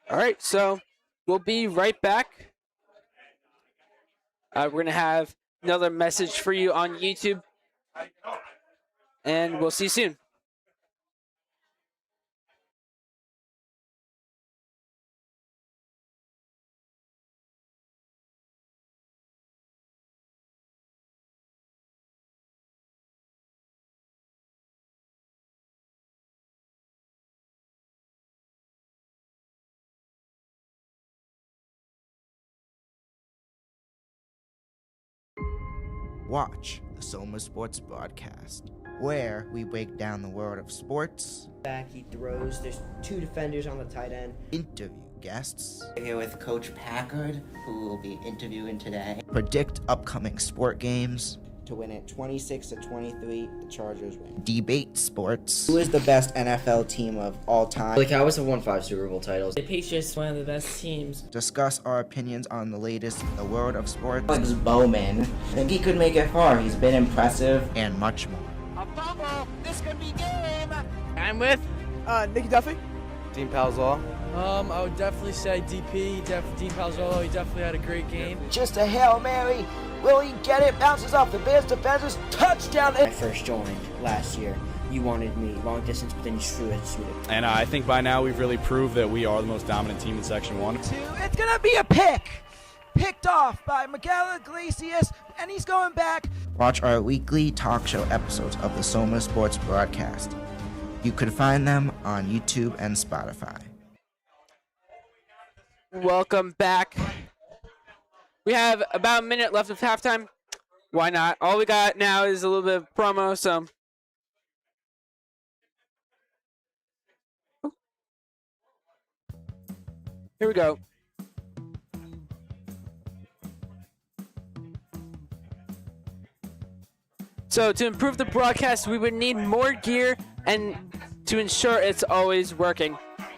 All right, so we'll be right back. We're going to have another message for you on YouTube, and we'll see you soon. Watch the Soma Sports Broadcast, where we break down the world of sports. Back, he throws. There's 2 defenders on the tight end. Interview guests. We're here with Coach Packard, who will be interviewing today. Predict upcoming sport games. To win it 26-23, the Chargers win. Debate sports. Who is the best NFL team of all time? The Cowboys have won 5 Super Bowl titles. The Patriots, one of the best teams. Discuss our opinions on the latest in the world of sports. Alex Bowman, I think he could make it far. He's been impressive. And much more. A fumble. This could be game. I'm with Nikki Duffy. Dean Palzall. I would definitely say DP, Dean Palzolo. He definitely had a great game. Just a Hail Mary. Will he get it? Bounces off the Bears defenders. Touchdown. When I first joined last year, you wanted me long distance, but then you threw it sweet. And I think by now we've really proved that we are the most dominant team in Section 1. It's going to be a pick. Picked off by Miguel Iglesias, and he's going back. Watch our weekly talk show episodes of the Soma Sports Broadcast. You can find them on YouTube and Spotify. Welcome back. We have about a minute left of halftime. Why not? All we got now is a little bit of promo, so. Here we go. So to improve the broadcast, we would need more gear and to ensure it's always working.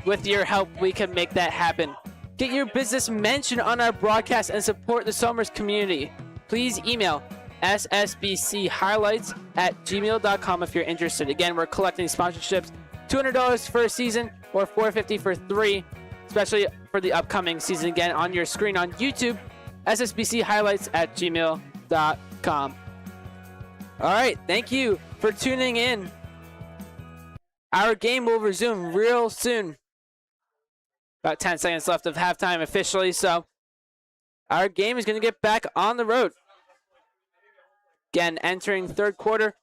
with your help, we can make that happen. Get your business mentioned on our broadcast and support the Somers community. Please email ssbchighlights@gmail.com if you're interested. Again, we're collecting sponsorships, $200 for a season or $450 for 3, especially for the upcoming season. Again, on your screen on YouTube, ssbchighlights@gmail.com. All right, thank you for tuning in. Our game will resume real soon. About 10 seconds left of halftime officially, so our game is going to get back on the road. Again, entering third quarter.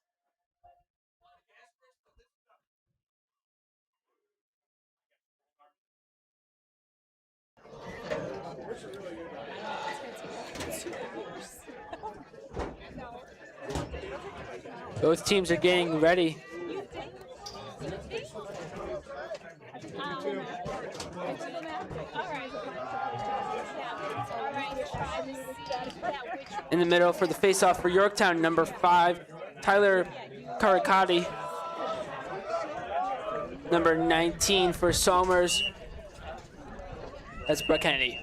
Both teams are getting ready. In the middle for the face-off for Yorktown, number 5, Tyler Karikati. Number 19 for Somers, that's Brett Kennedy.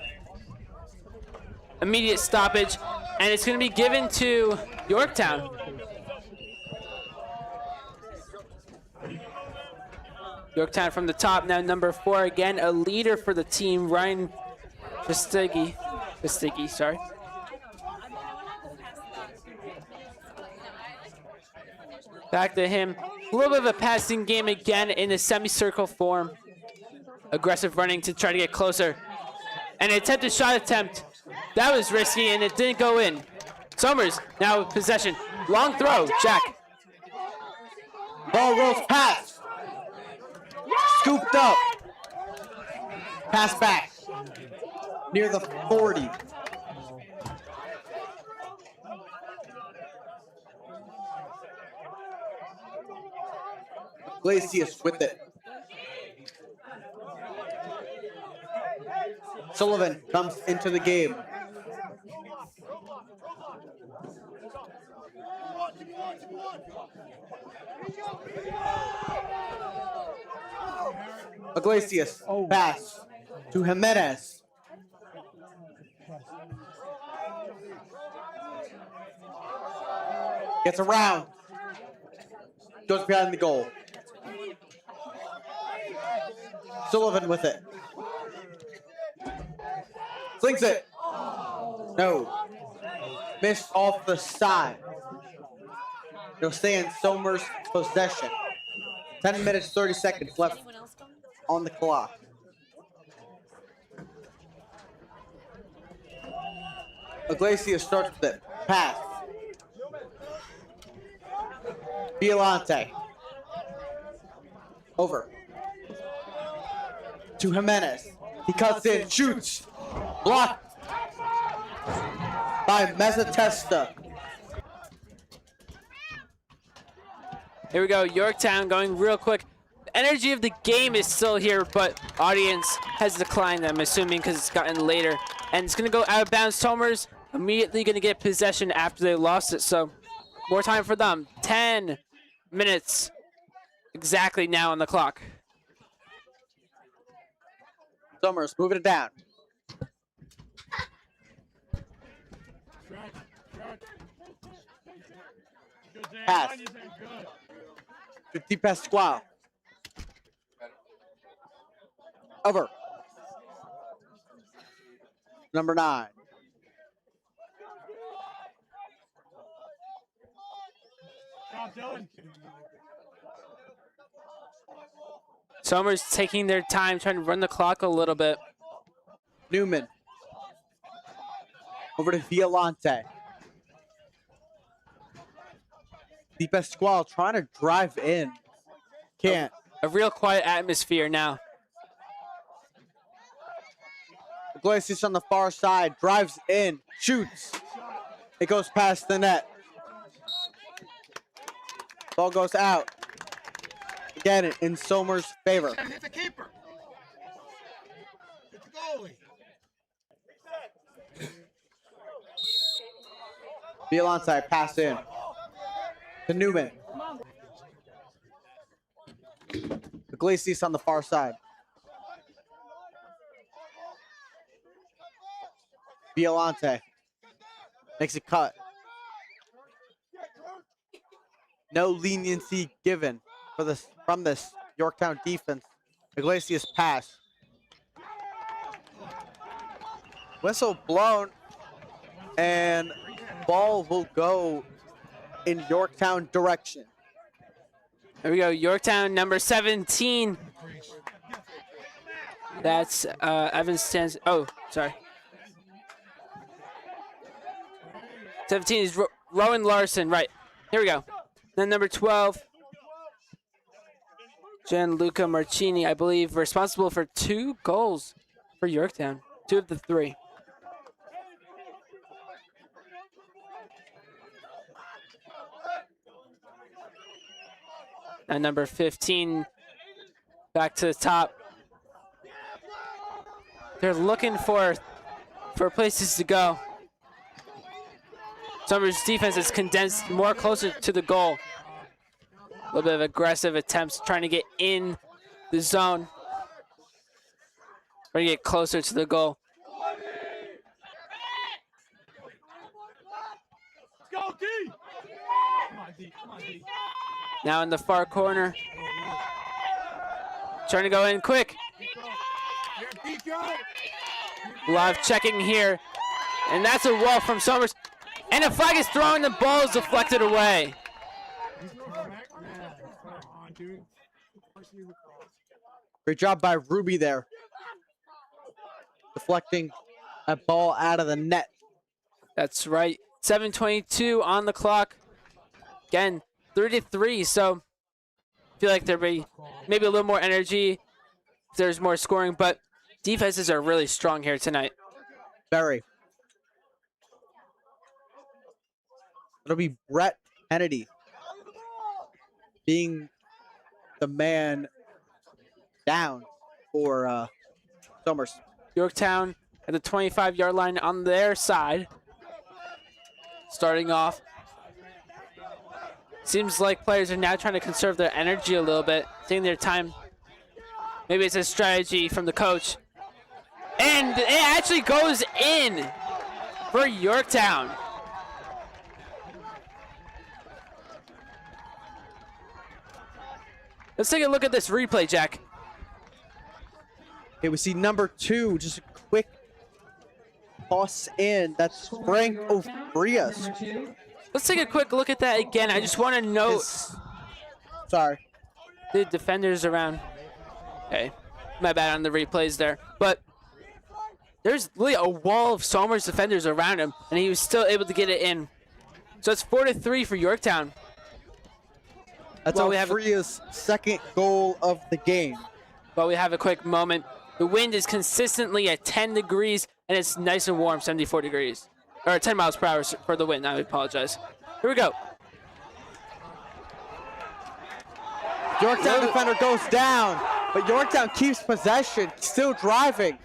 Immediate stoppage, and it's going to be given to Yorktown. Yorktown from the top, now number 4, again, a leader for the team, Ryan Vestigi, sorry. Back to him. A little bit of a passing game again in a semicircle form. Aggressive running to try to get closer. And an attempted shot attempt. That was risky and it didn't go in. Somers now with possession. Long throw, Jack. Ball rolls past. Scooped up. Pass back. Near the 40. Iglesias with it. Sullivan comes into the game. Iglesias, pass to Jimenez. Gets around. Goes behind the goal. Sullivan with it. Slings it. No. Missed off the side. It'll stay in Somers' possession. 10 minutes, 30 seconds left on the clock. Iglesias starts with it. Pass. Violante. Over. To Jimenez. He cuts in, shoots. Blocked by Mezzatesta. Here we go, Yorktown going real quick. The energy of the game is still here, but audience has declined, I'm assuming, because it's gotten later. And it's going to go out of bounds. Somers immediately going to get possession after they lost it, so more time for them. 10 minutes exactly now on the clock. Somers moving it down. Pass. To Di Pasquale. Over. Number 9. Somers taking their time, trying to run the clock a little bit. Newman. Over to Violante. Di Pasquale trying to drive in. Can't. A real quiet atmosphere now. Iglesias on the far side, drives in, shoots. It goes past the net. Ball goes out. Again, in Somers' favor. Hit the keeper. Hit the goalie. Violante pass in to Newman. Iglesias on the far side. Violante makes a cut. No leniency given for this from this Yorktown defense. Iglesias pass. Whistle blown, and ball will go in Yorktown direction. There we go. Yorktown number 17. That's Evan stands. Oh, sorry. 17 is Rowan Larson. Right. Here we go. Then number 12, Gianluca Marcini, I believe, responsible for 2 goals for Yorktown. 2 of the 3. And number 15, back to the top. They're looking for places to go. Summers' defense is condensed more closer to the goal. A little bit of aggressive attempts trying to get in the zone. Trying to get closer to the goal. Let's go, D! Come on, D. Come on, D. Now in the far corner. Trying to go in quick. A lot of checking here. And that's a wall from Somers. And a flag is thrown, the ball is deflected away. Great job by Ruby there. Deflecting a ball out of the net. That's right. 7:22 on the clock. Again, 3-3. So I feel like there'll be maybe a little more energy if there's more scoring, but defenses are really strong here tonight. Very. It'll be Brett Kennedy being the man down for Somers. Yorktown at the 25-yard line on their side. Starting off. Seems like players are now trying to conserve their energy a little bit, taking their time. Maybe it's a strategy from the coach. And it actually goes in for Yorktown. Let's take a look at this replay, Jack. Okay, we see number 2, just a quick toss in. That's Frank Ofrias. Let's take a quick look at that again. I just want to note. Sorry. The defenders around. Okay, my bad on the replays there. But there's really a wall of Somers defenders around him, and he was still able to get it in. So it's 4-3 for Yorktown. That's Ofria's second goal of the game. But we have a quick moment. The wind is consistently at 10 degrees, and it's nice and warm, 74 degrees. Or 10 miles per hour for the wind. I apologize. Here we go. Yorktown defender goes down, but Yorktown keeps possession, still driving.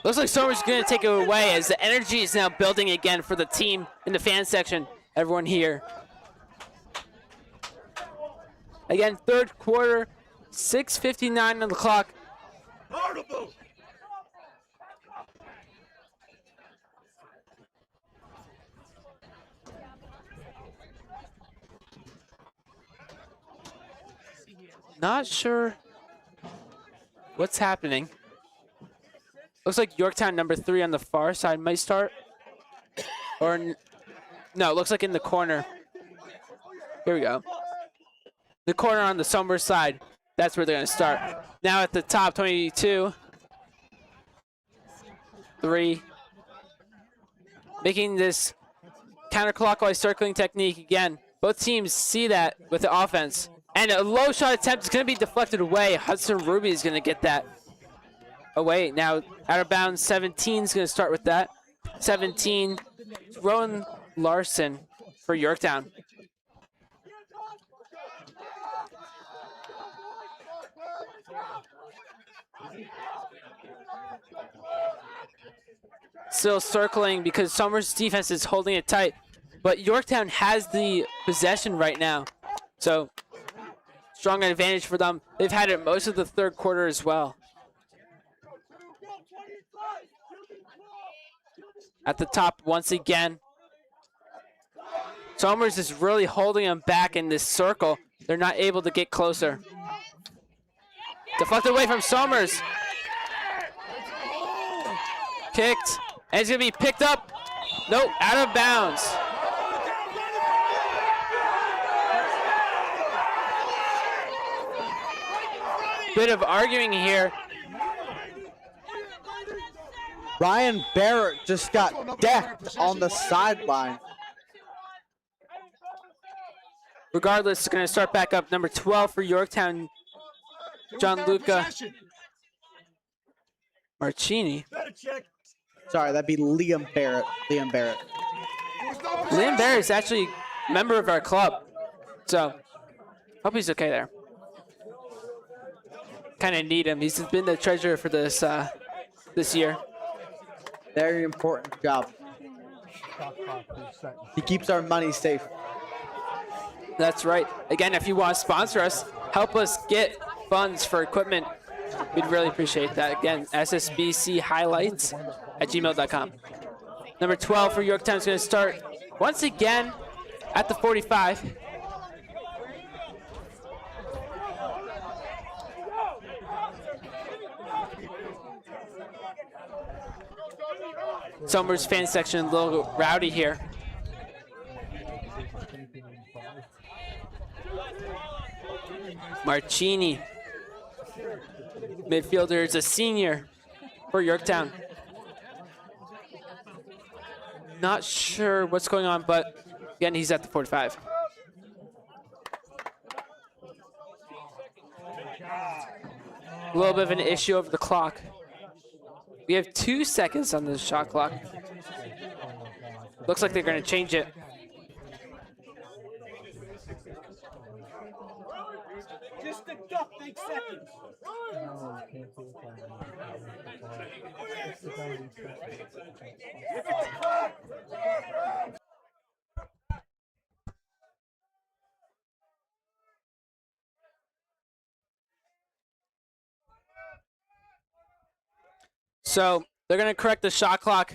Looks like Somers is going to take it away as the energy is now building again for the team in the fan section. Everyone here. Again, third quarter, 6:59 on the clock. Not sure what's happening. Looks like Yorktown number 3 on the far side might start. Or no, it looks like in the corner. Here we go. The corner on the Somers side. That's where they're going to start. Now at the top, 22. 3. Making this counterclockwise circling technique again. Both teams see that with the offense. And a low shot attempt is going to be deflected away. Hudson Ruby is going to get that away. Now out of bounds, 17 is going to start with that. 17, Rowan Larson for Yorktown. Still circling because Somers' defense is holding it tight. But Yorktown has the possession right now. So strong advantage for them. They've had it most of the third quarter as well. at the top once again. Somers is really holding them back in this circle. They're not able to get closer. Deflected away from Somers. Kicked, and it's gonna be picked up. Nope, out of bounds. Bit of arguing here. Ryan Barrett just got decked on the sideline. Regardless, it's going to start back up. Number 12 for Yorktown, Gianluca Marcini. Sorry, that'd be Liam Barrett. Liam Barrett is actually a member of our club, so hope he's okay there. Kind of need him. He's been the treasurer for this this year. Very important job. He keeps our money safe. That's right. Again, if you want to sponsor us, help us get funds for equipment. We'd really appreciate that. Again, SSBC highlights at gmail.com. Number 12 for Yorktown is going to start once again at the 45. Somers fan section a little rowdy here. Marcini, midfielder, is a senior for Yorktown. Not sure what's going on, but again, he's at the 45. A little bit of an issue over the clock. We have 2 seconds on the shot clock. Looks like they're going to change it. Just deduct 8 seconds. So they're going to correct the shot clock.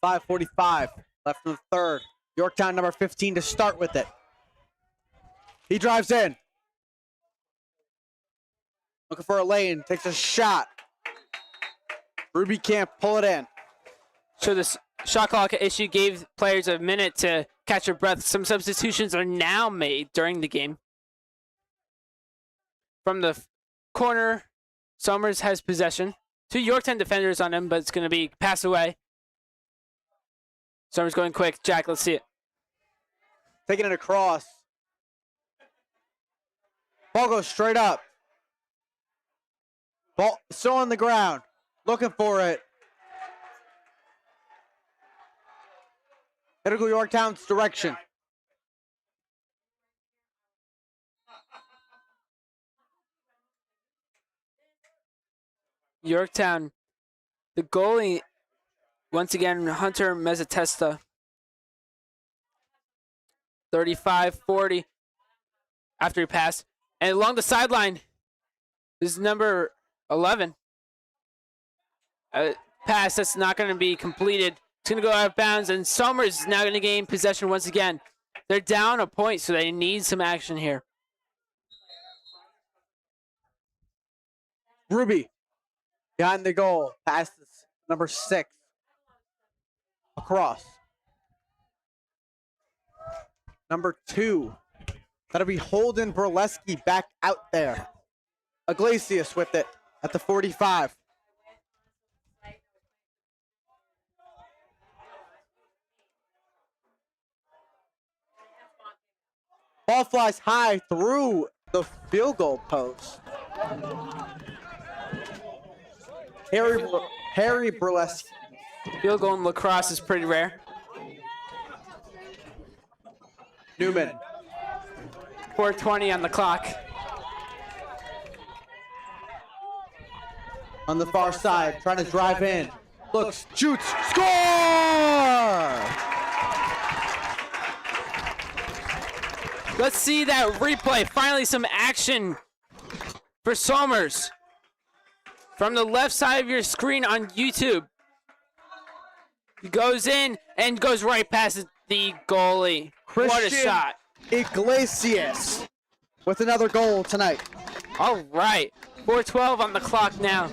.545 left in the third. Yorktown number 15 to start with it. He drives in. Looking for a lane, takes a shot. Ruby can't pull it in. So this shot clock issue gave players a minute to catch their breath. Some substitutions are now made during the game. From the corner, Somers has possession. 2 Yorktown defenders on him, but it's going to be passed away. Somers going quick. Jack, let's see it. Taking it across. Ball goes straight up. Ball still on the ground. Looking for it. It'll go Yorktown's direction. Yorktown, the goalie, once again, Hunter Mezzatesta. 35-40 after he passed. And along the sideline is number 11. A pass that's not going to be completed. It's going to go out of bounds, and Somers is now going to gain possession once again. They're down a point, so they need some action here. Ruby behind the goal. Passes number 6. Across. Number 2. That'll be Holden Burleski back out there. Iglesias with it at the 45. Ball flies high through the field goal post. Harry Burlesque. Field goal in lacrosse is pretty rare. Newman. 4:20 on the clock. On the far side, trying to drive in. Looks, shoots, score! Let's see that replay. Finally, some action for Somers. From the left side of your screen on YouTube. He goes in and goes right past the goalie. What a shot. Iglesias with another goal tonight. All right. 4:12 on the clock now.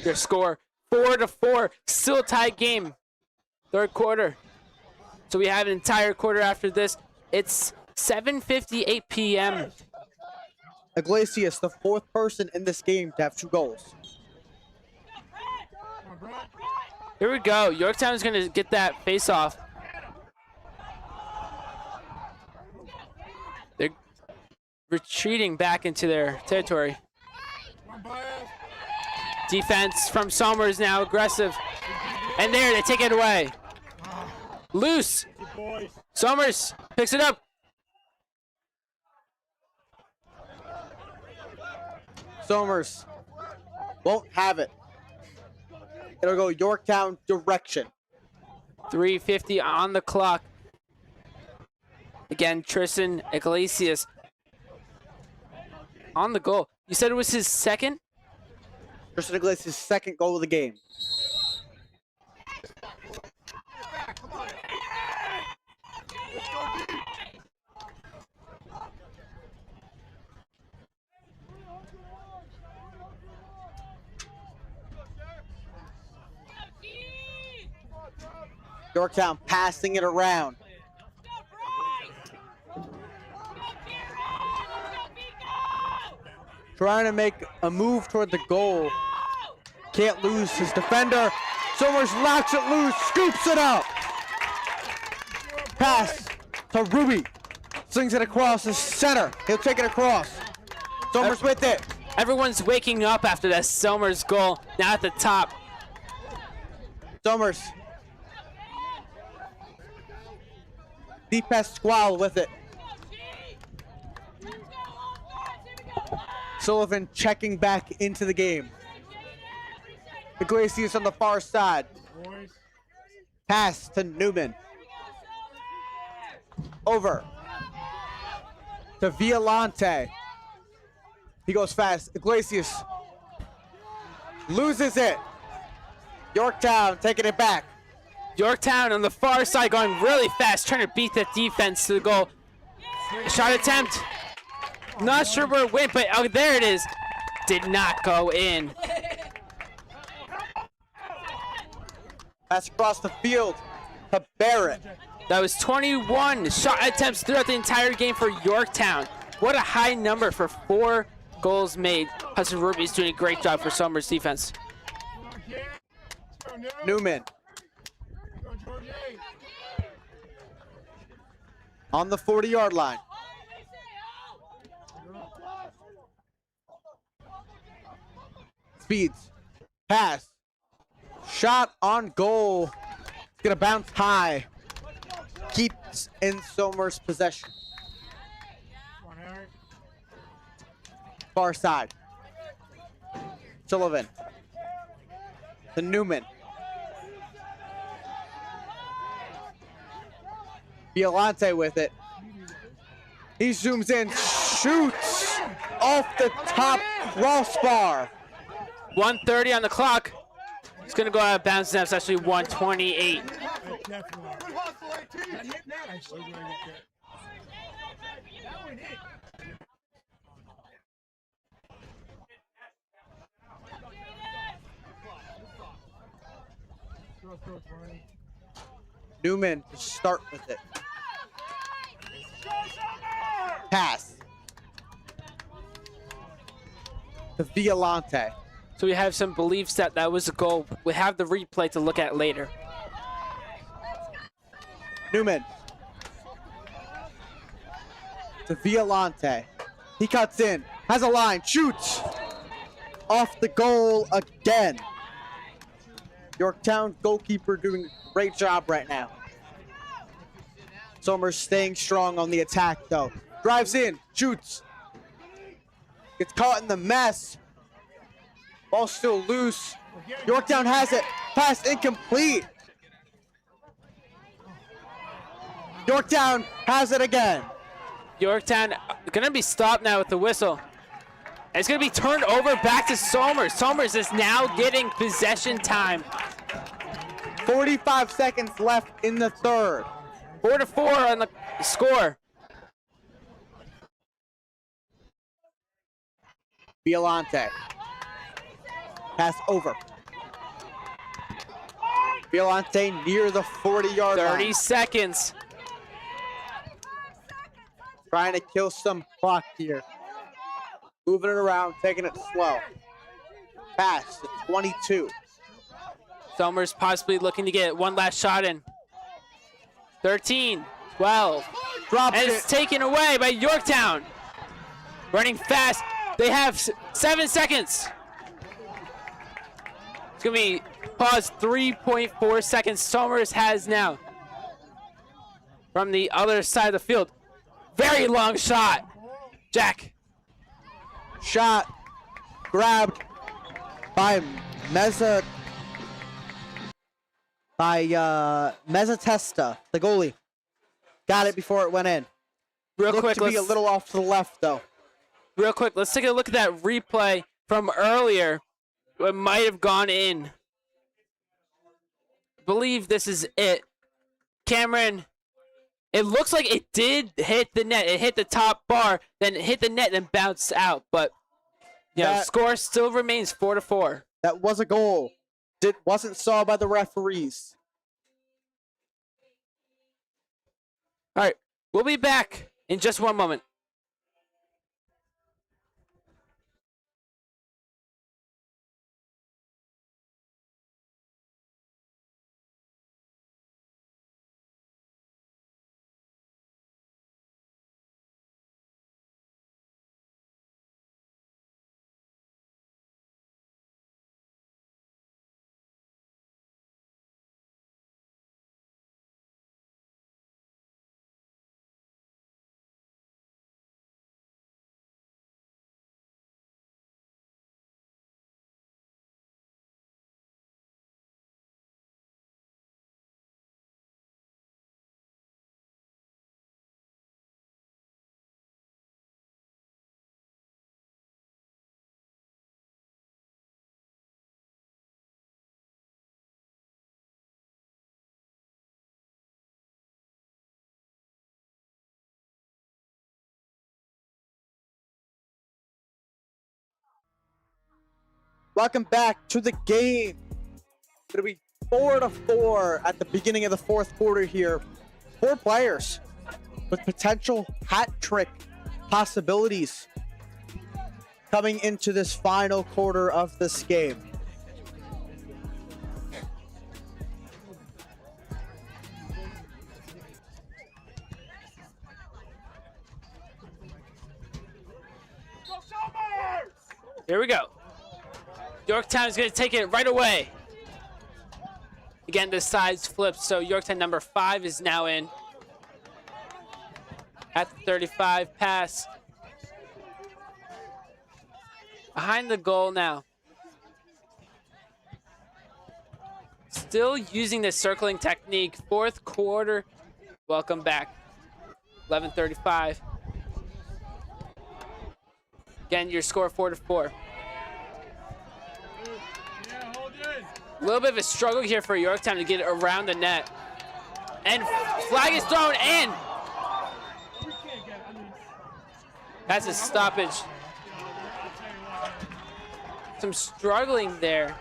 Your score 4-4. Still a tied game. Third quarter. So we have an entire quarter after this. It's 7:58 p.m. Iglesias, the fourth person in this game to have 2 goals. Here we go. Yorktown is going to get that face-off. They're retreating back into their territory. Defense from Somers now aggressive. And there, they take it away. Loose. Somers picks it up. Somers won't have it. It'll go Yorktown direction. 3:50 on the clock. Again, Tristan Iglesias on the goal. You said it was his second? Tristan Iglesias' second goal of the game. Yorktown passing it around. Trying to make a move toward the goal. Can't lose his defender. Somers knocks it loose, scoops it up. Pass to Ruby. Slings it across the center. He'll take it across. Somers with it. Everyone's waking up after that Somers goal. Now at the top. Somers. Deep pass Squall with it. Sullivan checking back into the game. Iglesias on the far side. Pass to Newman. Over to Violante. He goes fast. Iglesias loses it. Yorktown taking it back. Yorktown on the far side going really fast, trying to beat that defense to the goal. Shot attempt. Not sure where it went, but oh, there it is. Did not go in. Pass across the field to Barrett. That was 21 shot attempts throughout the entire game for Yorktown. What a high number for 4 goals made. Hudson Ruby is doing a great job for Somers defense. Newman. On the 40-yard line. Speeds. Pass. Shot on goal. It's going to bounce high. Keeps in Somers' possession. Far side. Sullivan. To Newman. Violante with it. He zooms in, shoots off the top crossbar. 1:30 on the clock. It's going to go out of bounds now. It's actually 1:28. Newman to start with it. Pass to Violante. So we have some beliefs that that was a goal. We have the replay to look at later. Newman. to Violante. He cuts in, has a line, shoots. Off the goal again. Yorktown goalkeeper doing a great job right now. Somers staying strong on the attack though. Drives in, shoots. Gets caught in the mess. Ball still loose. Yorktown has it. Pass incomplete. Yorktown has it again. Yorktown gonna be stopped now with the whistle. It's gonna be turned over back to Somers. Somers is now getting possession time. 45 seconds left in the third. 4-4 on the score. Violante. Pass over. Violante near the 40-yard line. 30 seconds. Trying to kill some clock here. Moving it around, taking it slow. Pass to 22. Somers possibly looking to get one last shot in. 13, 12. Drops and it's it. taken away by Yorktown. Running fast. They have 7 seconds. It's going to be paused 3.4 seconds. Somers has now. From the other side of the field. Very long shot. Jack. Shot grabbed by Mezzatesta, the goalie. Got it before it went in. Real Looked quick, to be a little off to the left though. Real quick, let's take a look at that replay from earlier. It might have gone in. I believe this is it. Cameron, it looks like it did hit the net. It hit the top bar, then it hit the net, and bounced out. But yeah, score still remains 4-4. That was a goal. It wasn't saw by the referees. All right, we'll be back in just one moment. Welcome back to the game. It'll be 4-4 at the beginning of the fourth quarter here. 4 players with potential hat trick possibilities coming into this final quarter of this game. Here we go. Yorktown is going to take it right away. Again, the sides flipped, so Yorktown number 5 is now in. At the 35 pass. Behind the goal now. Still using the circling technique. Fourth quarter. Welcome back. 11:35. Again, your score 4-4. A little bit of a struggle here for Yorktown to get it around the net. And flag is thrown in. That's a stoppage. Some struggling there.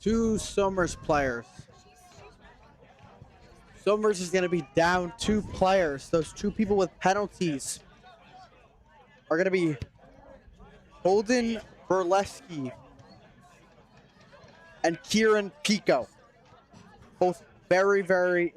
2 Somers players. Somers is going to be down 2 players. Those 2 people with penalties are going to be Holden Burleski and Kieran Pico. Both very, very